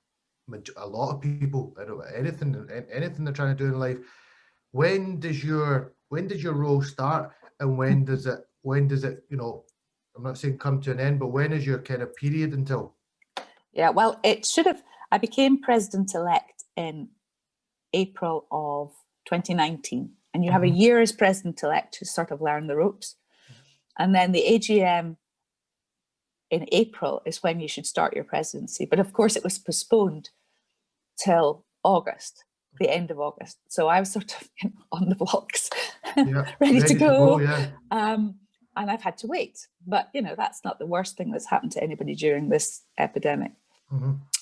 a lot of people. I don't know, anything they're trying to do in life. When does your role start, and when does it you know, I'm not saying come to an end, but when is your kind of period until?
Yeah, well, it should have. I became president-elect in April of 2019. And you have a year as president-elect to sort of learn the ropes. And then the AGM in April is when you should start your presidency. But of course, it was postponed till August, the end of August. So I was sort of on the blocks, ready to go. And I've had to wait. But, you know, that's not the worst thing that's happened to anybody during this epidemic.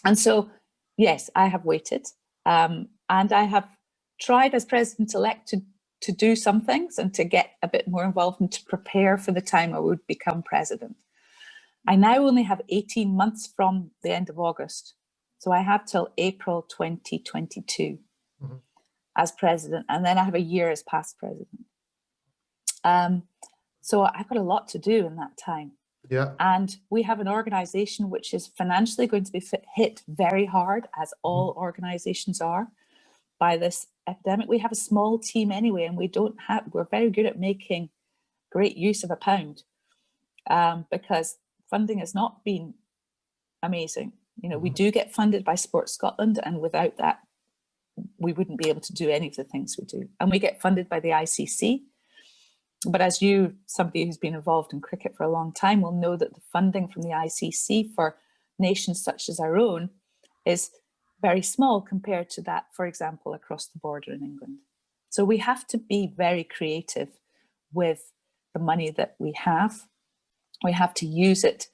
And so, yes, I have waited. And I have tried as president-elect to do some things and to get a bit more involved and to prepare for the time I would become president. I now only have 18 months from the end of August. So I have till April 2022 as president, and then I have a year as past president. So I've got a lot to do in that time. And we have an organization which is financially going to be hit very hard, as all organizations are, by this epidemic. We have a small team anyway, and we're very good at making great use of a pound, because funding has not been amazing. You know, we do get funded by Sport Scotland, and without that, we wouldn't be able to do any of the things we do. And we get funded by the ICC. But as somebody who's been involved in cricket for a long time, will know that the funding from the ICC for nations such as our own is very small compared to that, for example, across the border in England. So we have to be very creative with the money that we have. We have to use it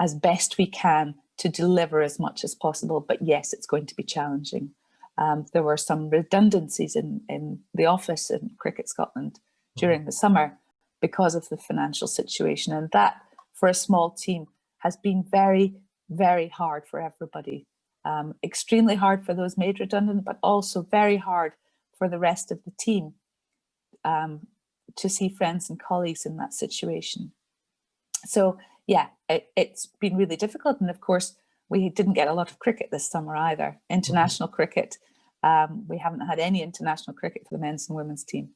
as best we can to deliver as much as possible. But yes, it's going to be challenging. There were some redundancies in the office in Cricket Scotland during the summer because of the financial situation. And that, for a small team, has been very, very hard for everybody. Extremely hard for those made redundant, but also very hard for the rest of the team to see friends and colleagues in that situation. So yeah, it's been really difficult. And of course, we didn't get a lot of cricket this summer either. International cricket, we haven't had any international cricket for the men's and women's team.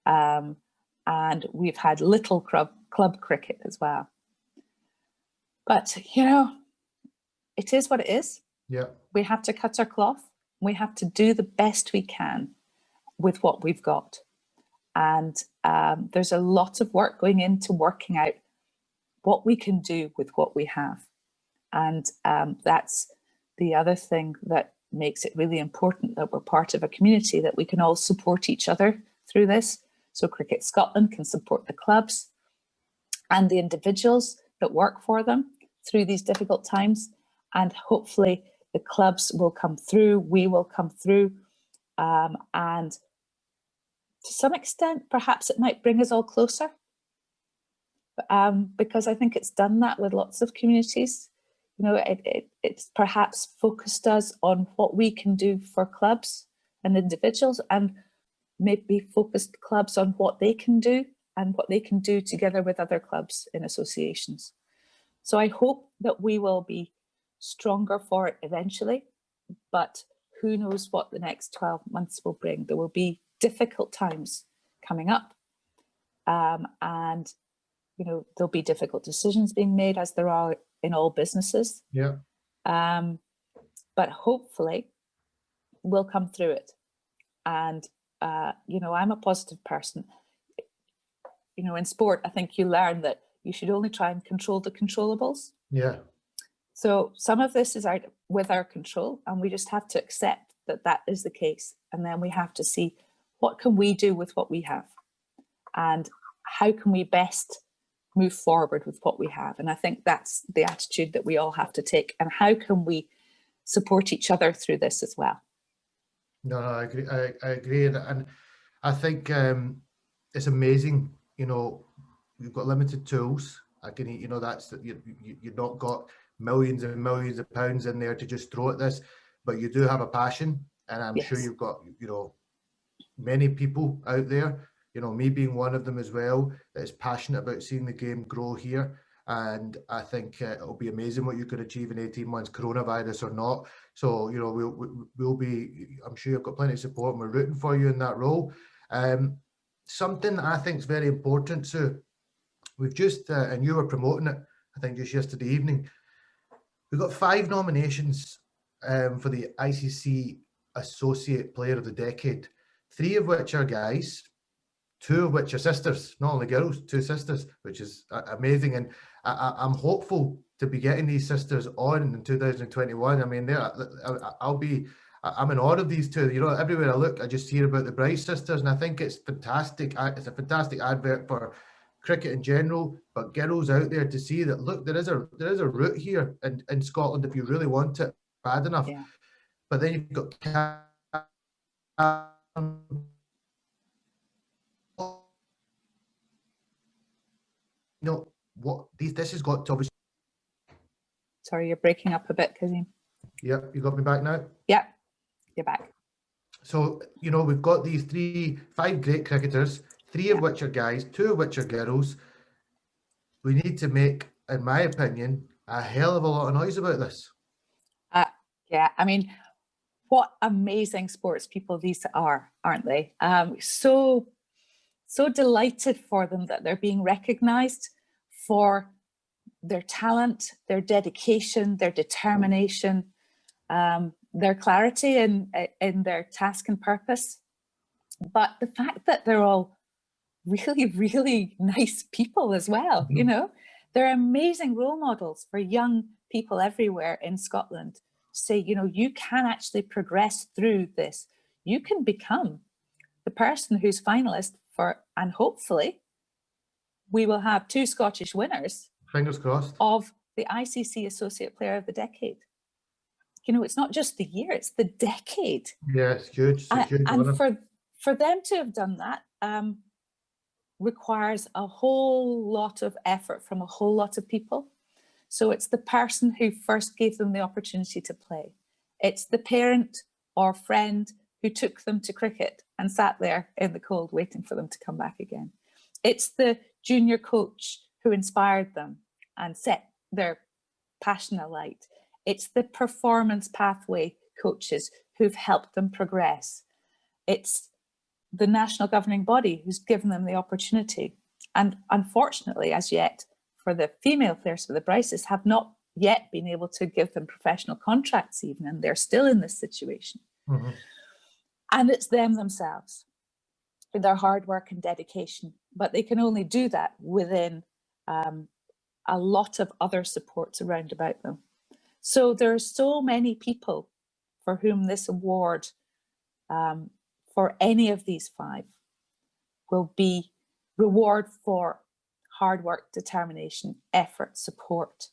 And we've had little club cricket as well. But, you know, it is what it is. We have to cut our cloth. We have to do the best we can with what we've got. And there's a lot of work going into working out what we can do with what we have. And that's the other thing that makes it really important, that we're part of a community, that we can all support each other through this. So Cricket Scotland can support the clubs and the individuals that work for them through these difficult times. And hopefully the clubs will come through, we will come through. And to some extent, perhaps it might bring us all closer. Because I think it's done that with lots of communities. You know, it's perhaps focused us on what we can do for clubs and individuals, and maybe focused clubs on what they can do and what they can do together with other clubs in associations. So I hope that we will be stronger for it eventually, but who knows what the next 12 months will bring. There will be difficult times coming up, and you know, there'll be difficult decisions being made, as there are in all businesses. But hopefully we'll come through it. And, you know, I'm a positive person. You know, in sport, I think you learn that you should only try and control the controllables. So some of this is out with our control, and we just have to accept that that is the case. And then we have to see, what can we do with what we have? And how can we best move forward with what we have? And I think that's the attitude that we all have to take. And how can we support each other through this as well?
No, I agree. I agree. And I think it's amazing. You know, you've got limited tools. You know, that's you've not got millions and millions of pounds in there to just throw at this, but you do have a passion. And I'm sure you've got, you know, many people out there, you know, me being one of them as well, that is passionate about seeing the game grow here. And I think it'll be amazing what you could achieve in 18 months, coronavirus or not. So, you know, we'll be, I'm sure you've got plenty of support, and we're rooting for you in that role. Something I think is very important, Sue, we've just, and you were promoting it, I think just yesterday evening, we've got 5 nominations for the ICC Associate Player of the Decade. 3 of which are guys, 2 of which are sisters, not only girls, 2 sisters, which is amazing. And I'm hopeful to be getting these sisters on in 2021. I mean, I'm in awe of these 2. You know, everywhere I look, I just hear about the Bright sisters, and I think it's fantastic. It's a fantastic advert for cricket in general, but girls out there to see that, look, there is a route here in Scotland if you really want it bad enough.
Yeah.
But then you've got this has got to obviously.
Sorry, you're breaking up a bit, Kazim.
Yep, you got me back now?
Yeah, you're back.
So, you know, we've got these 5 great cricketers, 3 of which are guys, 2 of which are girls. We need to make, in my opinion, a hell of a lot of noise about this.
Yeah, I mean, what amazing sports people these are, aren't they? So delighted for them that they're being recognised for their talent, their dedication, their determination, their clarity in their task and purpose. But the fact that they're all really, really nice people as well, you know, they're amazing role models for young people everywhere in Scotland. Say, you know, you can actually progress through this. You can become the person who's finalist for, and hopefully we will have 2 Scottish winners.
Fingers crossed. Of
the ICC Associate Player of the Decade. You know, it's not just the year, it's the decade.
Yeah, it's huge. It's a huge
and for them to have done that requires a whole lot of effort from a whole lot of people. So it's the person who first gave them the opportunity to play. It's the parent or friend who took them to cricket and sat there in the cold waiting for them to come back again. It's the junior coach who inspired them and set their passion alight. It's the performance pathway coaches who've helped them progress. It's the national governing body who's given them the opportunity. And unfortunately, as yet, for the female players for the Bryces, have not yet been able to give them professional contracts even, and they're still in this situation. And it's them themselves, with their hard work and dedication, but they can only do that within a lot of other supports around about them. So there are so many people for whom this award, for any of these 5, will be reward for hard work, determination, effort, support,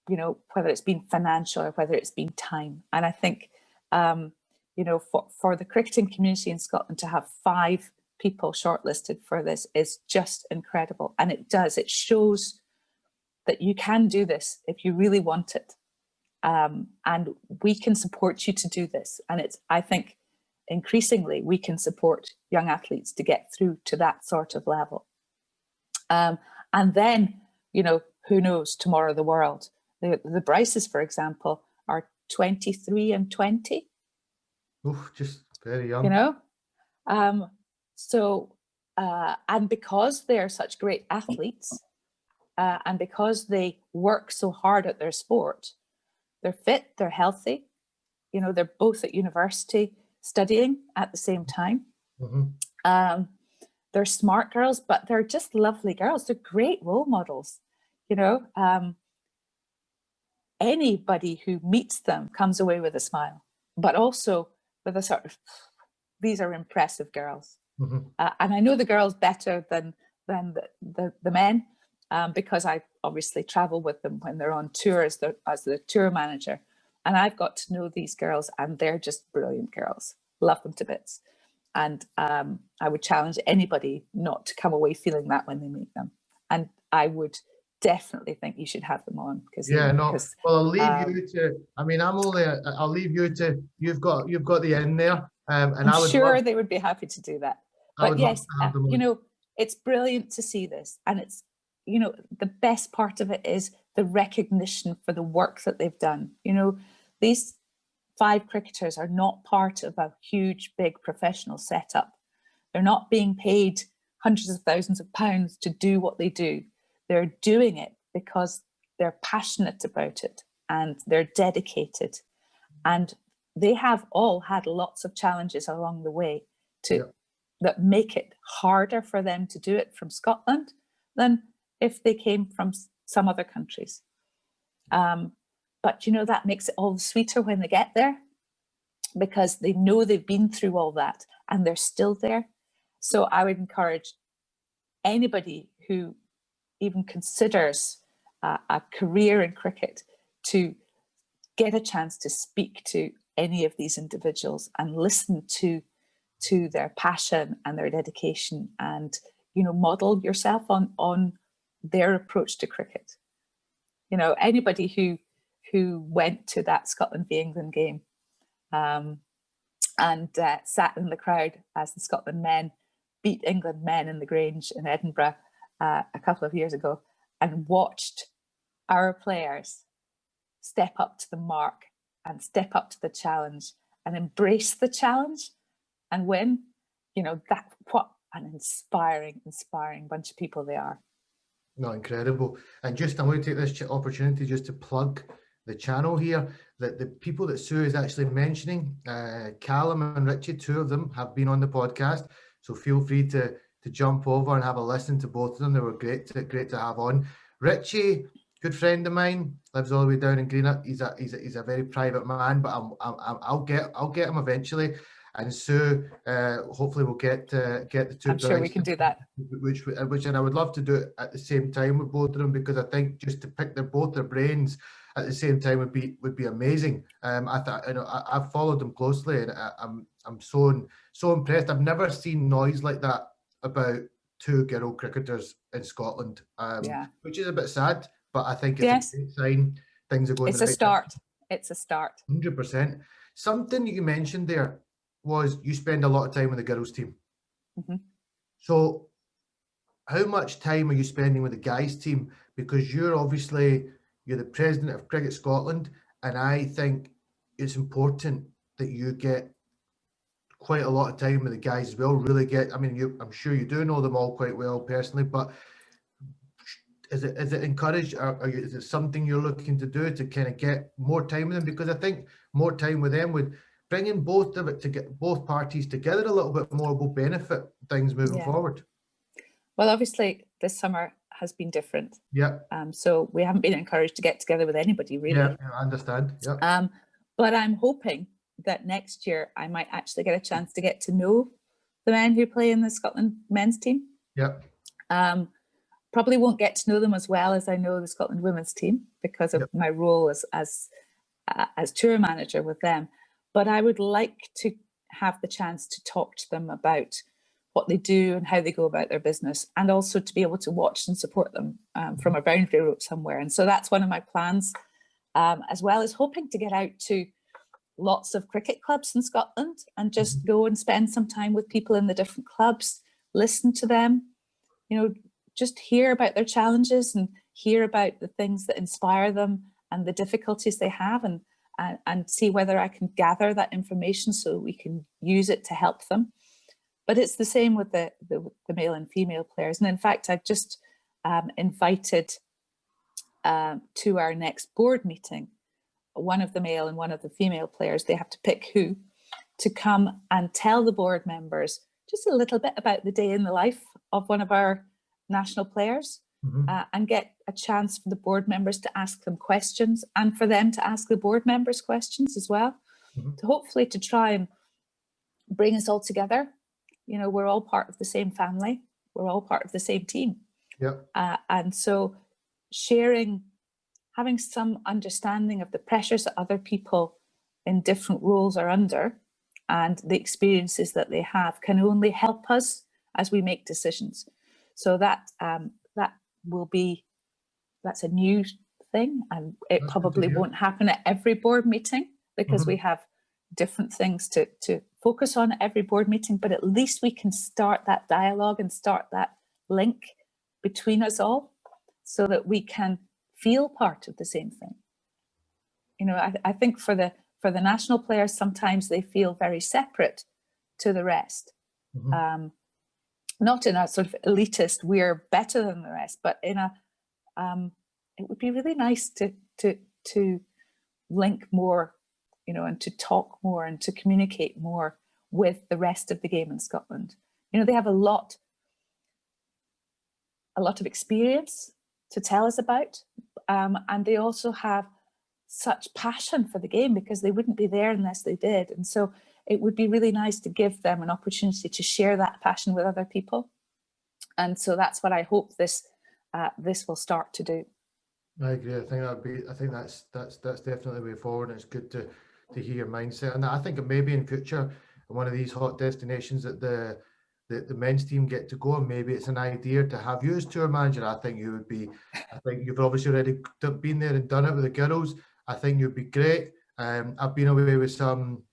you know, whether it's been financial or whether it's been time. And I think, you know, for the cricketing community in Scotland to have 5 people shortlisted for this is just incredible. And it shows that you can do this if you really want it. And we can support you to do this. And I think increasingly we can support young athletes to get through to that sort of level. And then, you know, who knows, tomorrow the world. The Bryces, for example, are 23 and 20.
Oof, just very young.
You know? And because they're such great athletes, and because they work so hard at their sport, they're fit, they're healthy, you know, they're both at university studying at the same time. They're smart girls, but they're just lovely girls. They're great role models, you know. Anybody who meets them comes away with a smile, but also with a sort of, these are impressive girls. And I know the girls better than the men, because I obviously travel with them when they're on tour as the tour manager. And I've got to know these girls, and they're just brilliant girls. Love them to bits. And I would challenge anybody not to come away feeling that when they meet them. And I would definitely think you should have them on.
Yeah, no. Well, I'll leave you to. I mean, I'll leave you to. You've got the end there, and
I'm sure they would be happy to do that. But yes, you know, it's brilliant to see this, and it's, you know, the best part of it is the recognition for the work that they've done. You know, these 5 cricketers are not part of a huge, big professional setup. They're not being paid hundreds of thousands of pounds to do what they do. They're doing it because they're passionate about it and they're dedicated. And they have all had lots of challenges along the way that make it harder for them to do it from Scotland than if they came from some other countries. But that makes it all the sweeter when they get there, because they know they've been through all that and they're still there. So I would encourage anybody who even considers a career in cricket to get a chance to speak to any of these individuals and listen to their passion and their dedication, and model yourself on their approach to cricket. Anybody who went to that Scotland v England game and sat in the crowd as the Scotland men beat England men in the Grange in Edinburgh a couple of years ago, and watched our players step up to the mark and step up to the challenge and embrace the challenge and win, that what an inspiring bunch of people they are.
No, incredible. And just, I'm going to take this opportunity just to plug the channel here, that the people that Sue is actually mentioning, Callum and Richie, two of them have been on the podcast. So feel free to jump over and have a listen to both of them. They were great to have on. Richie, good friend of mine, lives all the way down in Greenock. He's a very private man, but I'll get him eventually. And Sue, hopefully we'll get the two.
I'm sure we can do that.
Which and I would love to do it at the same time with both of them, because I think just to pick both their brains at the same time would be amazing. I thought, I've followed them closely, and I'm so impressed. I've never seen noise like that about two girl cricketers in Scotland, which is a bit sad, but I think it's a great sign. Things are going.
It's a start. It's a start.
100%. Something that you mentioned there was you spend a lot of time with the girls team.
Mm-hmm.
So how much time are you spending with the guys team? Because you're the president of Cricket Scotland, and I think it's important that you get quite a lot of time with the guys as well. Really get, I'm sure you do know them all quite well personally, but is it encouraged, or is it something you're looking to do to kind of get more time with them? Because I think more time with them would bringing both of it to get both parties together a little bit more will benefit things moving forward. Well,
obviously this summer has been different.
Yeah.
So we haven't been encouraged to get together with anybody really.
Yeah, I understand. Yeah.
But I'm hoping that next year I might actually get a chance to get to know the men who play in the Scotland men's team.
Yeah.
Probably won't get to know them as well as I know the Scotland women's team because of my role as tour manager with them. But I would like to have the chance to talk to them about what they do and how they go about their business, and also to be able to watch and support them from a boundary rope somewhere. And so that's one of my plans, as well as hoping to get out to lots of cricket clubs in Scotland and just go and spend some time with people in the different clubs, listen to them, just hear about their challenges and hear about the things that inspire them and the difficulties they have, and see whether I can gather that information so we can use it to help them. But it's the same with the male and female players. And in fact, I've just invited to our next board meeting, one of the male and one of the female players, they have to pick who, to come and tell the board members just a little bit about the day in the life of one of our national players, and get a chance for the board members to ask them questions and for them to ask the board members questions as well, to hopefully to try and bring us all together. We're all part of the same family. We're all part of the same team.
Yeah.
And so having some understanding of the pressures that other people in different roles are under and the experiences that they have can only help us as we make decisions. So that's a new thing, and it probably won't happen at every board meeting because we have different things to focus on at every board meeting, but at least we can start that dialogue and start that link between us all so that we can feel part of the same thing. I think for the national players, sometimes they feel very separate to the rest. Not in a sort of elitist, we're better than the rest, but in a, it would be really nice to link more, and to talk more and to communicate more with the rest of the game in Scotland. You know, they have a lot of experience to tell us about, and they also have such passion for the game, because they wouldn't be there unless they did. And so it would be really nice to give them an opportunity to share that passion with other people. And so that's what I hope this will start to do.
I agree. I think that's definitely the way forward, and it's good to hear your mindset. And I think maybe in future, one of these hot destinations that the men's team get to go, and maybe it's an idea to have you as tour manager. I think you've obviously already been there and done it with the girls. I think you'd be great. I've been away with some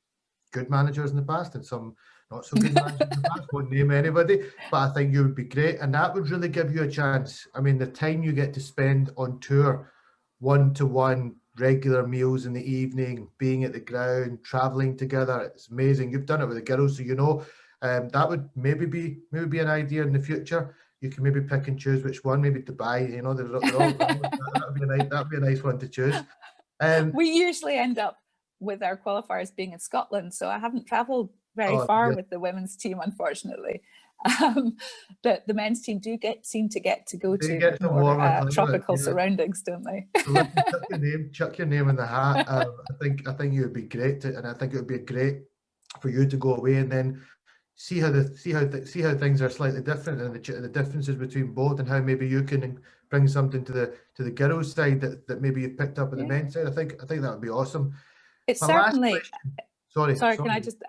good managers in the past and some not so good managers in the past. Won't name anybody, but I think you would be great, and that would really give you a chance. I mean, the time you get to spend on tour, one-to-one, regular meals in the evening, being at the ground, traveling together, it's amazing. You've done it with the girls, so you know. That would maybe be an idea in the future. You can maybe pick and choose which one. Maybe Dubai. You know, they're all that'd be a nice one to choose.
We usually end up with our qualifiers being in Scotland, so I haven't travelled very far with the women's team, unfortunately. The men's team seem to get to go to more tropical surroundings, don't they?
So chuck your name in the hat. I think you would be great, and I think it would be great for you to go away and then see how things are slightly different, and the differences between both, and how maybe you can bring something to the girls' side that maybe you've picked up on the men's side. I think that would be awesome.
It's certainly. Sorry,
can
I just?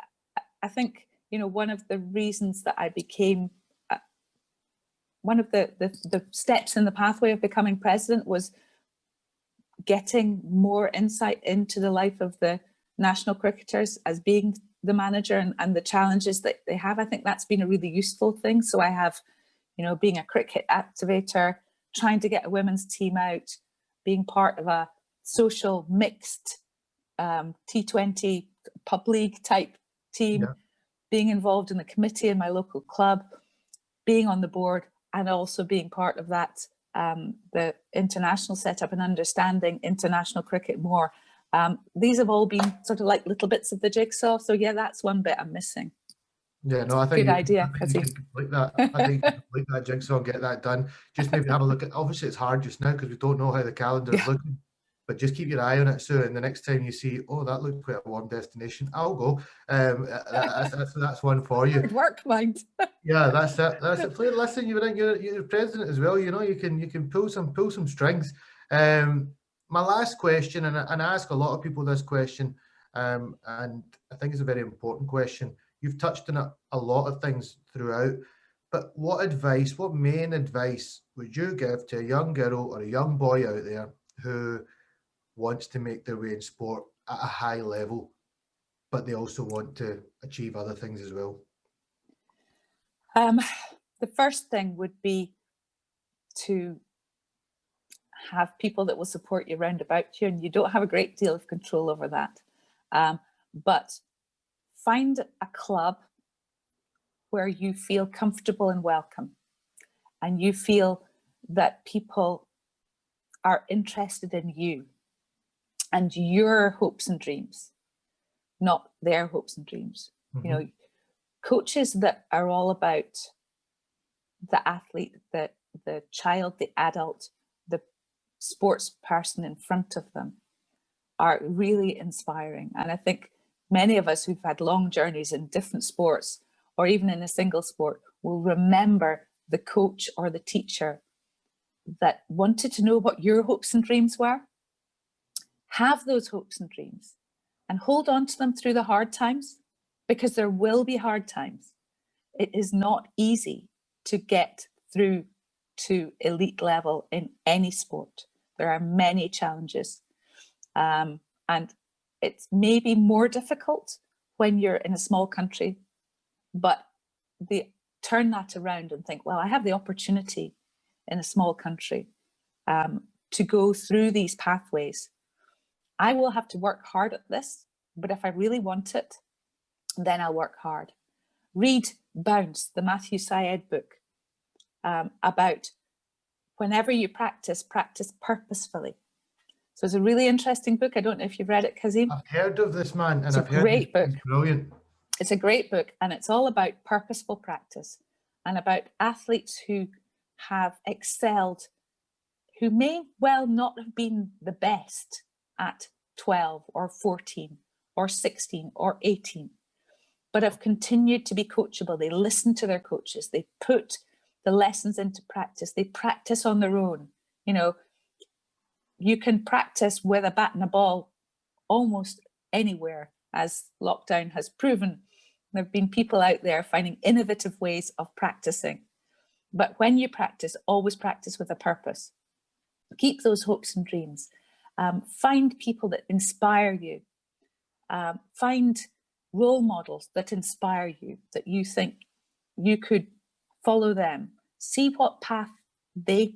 I think, you know, one of the reasons that I became one of the steps in the pathway of becoming president was getting more insight into the life of the national cricketers as being the manager and the challenges that they have. I think that's been a really useful thing. So I have, you know, being a cricket activator, trying to get a women's team out, being part of a social mixed T20 pub league type team, being involved in the committee in my local club, being on the board, and also being part of that, the international setup and understanding international cricket more. These have all been sort of like little bits of the jigsaw. So yeah, that's one bit I'm missing.
Yeah, no, I think
good idea.
I think you can complete that. I think you can complete that jigsaw and get that done. Just maybe have a look at. Obviously, it's hard just now because we don't know how the calendar is looking. But just keep your eye on it, Sue. And the next time you see, oh, that looks quite a warm destination, I'll go. That's one for you.
Hard work, mind.
Yeah, that's it. That's it. Listen, you're president as well. You know, you can pull some strings. My last question, and I ask a lot of people this question, and I think it's a very important question. You've touched on a lot of things throughout, but what main advice would you give to a young girl or a young boy out there who wants to make their way in sport at a high level, but they also want to achieve other things as well?
The first thing would be to have people that will support you round about you, and you don't have a great deal of control over that. But find a club where you feel comfortable and welcome, and you feel that people are interested in you and your hopes and dreams, not their hopes and dreams. Mm-hmm. You know, coaches that are all about the athlete, the child, the adult, the sports person in front of them are really inspiring. And I think many of us who've had long journeys in different sports, or even in a single sport, will remember the coach or the teacher that wanted to know what your hopes and dreams were. Have those hopes and dreams and hold on to them through the hard times, because there will be hard times. It is not easy to get through to elite level in any sport. There are many challenges. And it's maybe more difficult when you're in a small country, but turn that around and think, well, I have the opportunity in a small country to go through these pathways. I will have to work hard at this, but if I really want it, then I'll work hard. Read Bounce, the Matthew Syed book, about whenever you practice purposefully. So it's a really interesting book. I don't know if you've read it, Kazim.
I've heard of this man, and
I've heard
great book. It's brilliant.
It's a great book, and it's all about purposeful practice and about athletes who have excelled, who may well not have been the best at 12 or 14 or 16 or 18, but have continued to be coachable. They listen to their coaches. They put the lessons into practice. They practice on their own. You know, you can practice with a bat and a ball almost anywhere, as lockdown has proven. There have been people out there finding innovative ways of practicing. But when you practice, always practice with a purpose. Keep those hopes and dreams. Find people that inspire you. Find role models that inspire you, that you think you could follow them. See what path they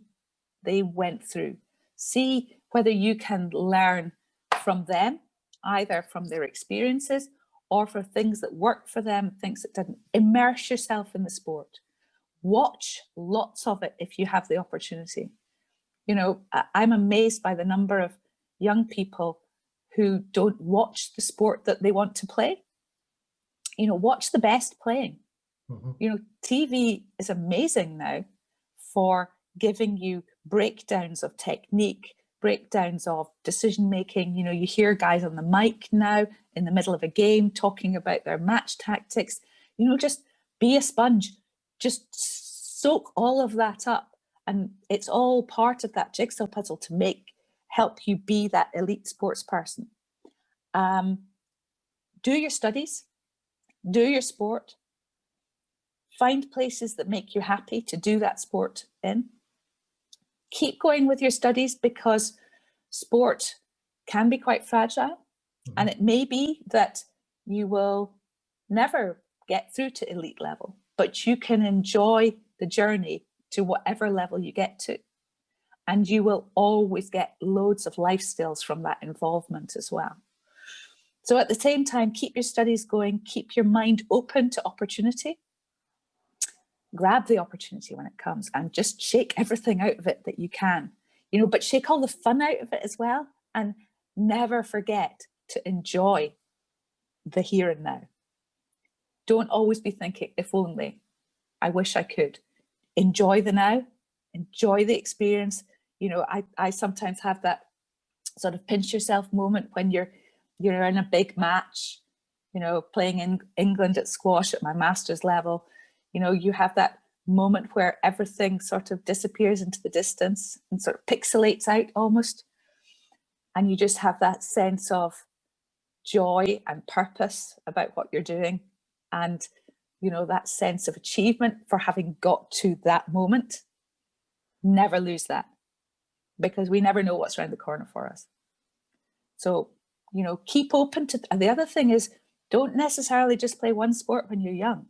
went through. See whether you can learn from them, either from their experiences or for things that worked for them, things that didn't. Immerse yourself in the sport. Watch lots of it if you have the opportunity. You know, I'm amazed by the number of young people who don't watch the sport that they want to play. You know, watch the best playing. Mm-hmm. You know, TV is amazing now for giving you breakdowns of technique, breakdowns of decision making. You know, you hear guys on the mic now in the middle of a game talking about their match tactics. You know, just be a sponge, just soak all of that up, and it's all part of that jigsaw puzzle to help you be that elite sports person. Do your studies, do your sport, find places that make you happy to do that sport in. Keep going with your studies, because sport can be quite fragile. Mm-hmm. And it may be that you will never get through to elite level, but you can enjoy the journey to whatever level you get to. And you will always get loads of life skills from that involvement as well. So at the same time, keep your studies going, keep your mind open to opportunity. Grab the opportunity when it comes and just shake everything out of it that you can, you know, but shake all the fun out of it as well. And never forget to enjoy the here and now. Don't always be thinking, if only, I wish I could. Enjoy the now, enjoy the experience. You know, I sometimes have that sort of pinch yourself moment when you're in a big match, you know, playing in England at squash at my master's level. You know, you have that moment where everything sort of disappears into the distance and sort of pixelates out almost. And you just have that sense of joy and purpose about what you're doing. And, you know, that sense of achievement for having got to that moment. Never lose that, because we never know what's around the corner for us. So, you know, keep open to, and the other thing is, don't necessarily just play one sport when you're young.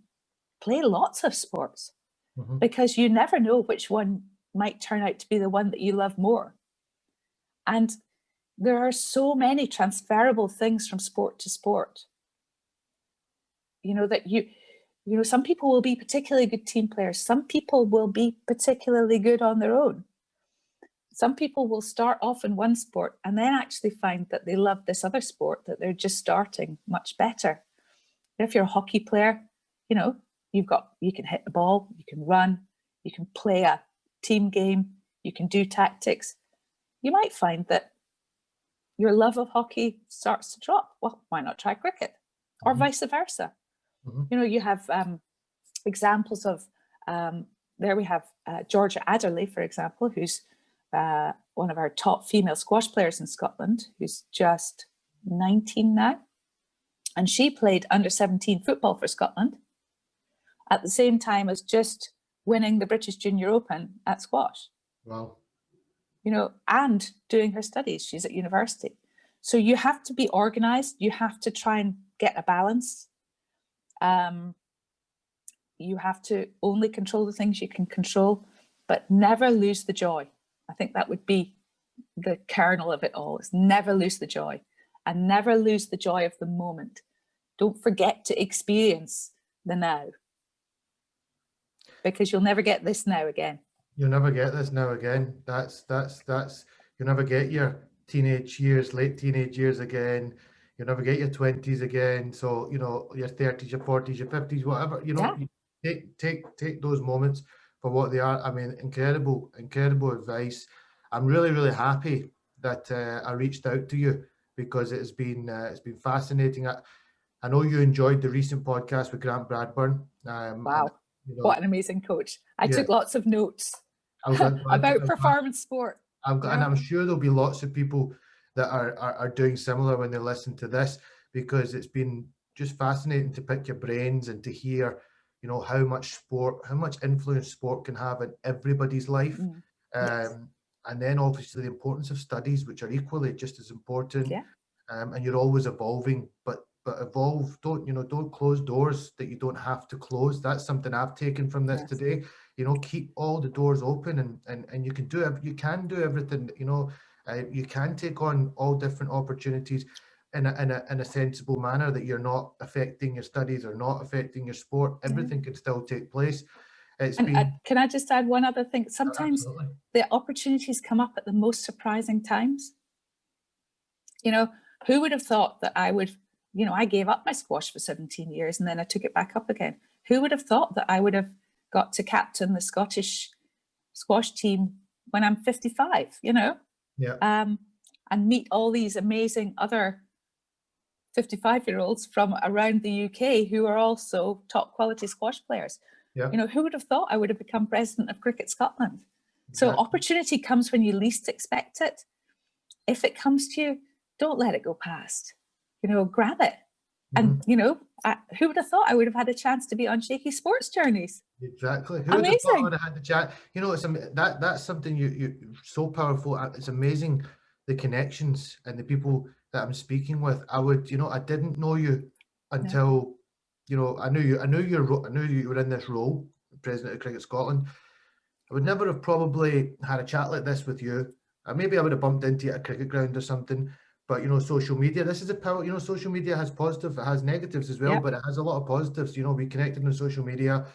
Play lots of sports, mm-hmm. because you never know which one might turn out to be the one that you love more. And there are so many transferable things from sport to sport. You know, that you know, some people will be particularly good team players. Some people will be particularly good on their own. Some people will start off in one sport and then actually find that they love this other sport that they're just starting much better. If you're a hockey player, you know, you can hit the ball, you can run, you can play a team game, you can do tactics. You might find that your love of hockey starts to drop. Well, why not try cricket? Or mm-hmm. vice versa. Mm-hmm. You know, you have examples of, there we have Georgia Adderley, for example, who's one of our top female squash players in Scotland, who's just 19 now. And she played under 17 football for Scotland at the same time as just winning the British Junior Open at squash. Wow. You know, and doing her studies. She's at university. So you have to be organized. You have to try and get a balance. You have to only control the things you can control, but never lose the joy. I think that would be the kernel of it all, is never lose the joy, and never lose the joy of the moment. Don't forget to experience the now, because you'll never get this now again.
You'll never get this now again. That's you'll never get your teenage years, late teenage years again. you never get your 20s again. So, you know, your 30s, your 40s, your 50s, whatever, you know, you take those moments for what they are. I mean, incredible advice. I'm really, really happy that I reached out to you, because it's been fascinating. I know you enjoyed the recent podcast with Grant Bradburn.
Wow,
and, you know,
what an amazing coach. I took lots of notes about performance sport.
And I'm sure there'll be lots of people that are doing similar when they listen to this, because it's been just fascinating to pick your brains and to hear, you know, how much influence sport can have in everybody's life.
Yes.
And then obviously the importance of studies, which are equally just as important.
Yeah.
And you're always evolving, but evolve. Don't close doors that you don't have to close. That's something I've taken from this today. You know, keep all the doors open, and you can do everything. You know, you can take on all different opportunities in a sensible manner, that you're not affecting your studies or not affecting your sport. Everything can still take place.
Can I just add one other thing? Sometimes the opportunities come up at the most surprising times. You know, who would have thought that I would, you know, I gave up my squash for 17 years and then I took it back up again. Who would have thought that I would have got to captain the Scottish squash team when I'm 55, you know? And meet all these amazing other 55-year-olds from around the UK who are also top quality squash players. You know, who would have thought I would have become president of Cricket Scotland? So opportunity comes when you least expect it. If it comes to you, don't let it go past. You know, grab it. And, you know, who would have thought I would have had a chance to be on Shaky Sports Journeys?
Exactly. Who would have thought I would have had the chat? You know, that's something you're so powerful. It's amazing, the connections and the people that I'm speaking with. I didn't know you until, you know, I knew you were in this role, president of Cricket Scotland. I would never have probably had a chat like this with you. Maybe I would have bumped into you at a cricket ground or something. But, you know, social media, this is a power, you know, social media has positive, it has negatives as well, but it has a lot of positives. You know, we connected on social media.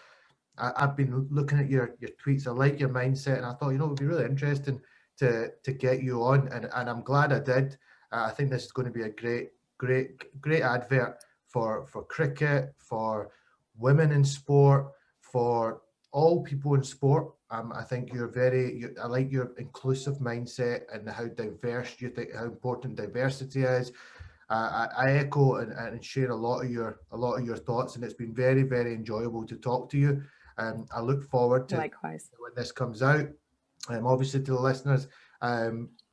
I've been looking at your tweets. I like your mindset, and I thought, you know, it would be really interesting to get you on, and I'm glad I did. I think this is going to be a great advert for cricket, for women in sport, for all people in sport. I think I like your inclusive mindset and how diverse you think, how important diversity is. I echo and share a lot of your thoughts, and it's been very, very enjoyable to talk to you. I look forward to
likewise
when this comes out. Obviously, to the listeners,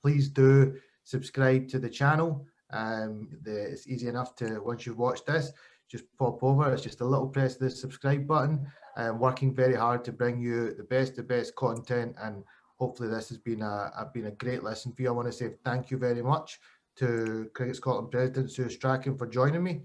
please do subscribe to the channel. It's easy enough to, once you've watched this, just pop over. It's just a little press of the subscribe button. Working very hard to bring you the best content, and hopefully this has been a great lesson for you. I want to say thank you very much to Cricket Scotland President Sue Strachan for joining me.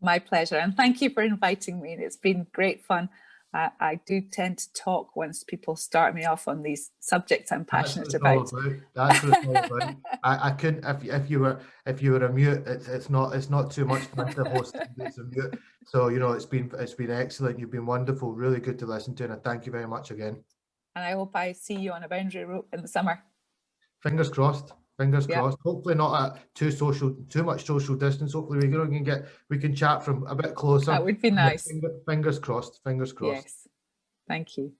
My pleasure, and thank you for inviting me. It's been great fun. I do tend to talk once people start me off on these subjects I'm passionate about.
That's what it's all about. I couldn't, if you were a mute, it's not too much fun to host as a mute. So, you know, it's been excellent. You've been wonderful, really good to listen to, and I thank you very much again.
And I hope I see you on a boundary rope in the summer.
Fingers crossed. Fingers crossed. Hopefully not at too much social distance. Hopefully we can chat from a bit closer.
That would be nice.
Fingers crossed. Fingers crossed.
Yes. Thank you.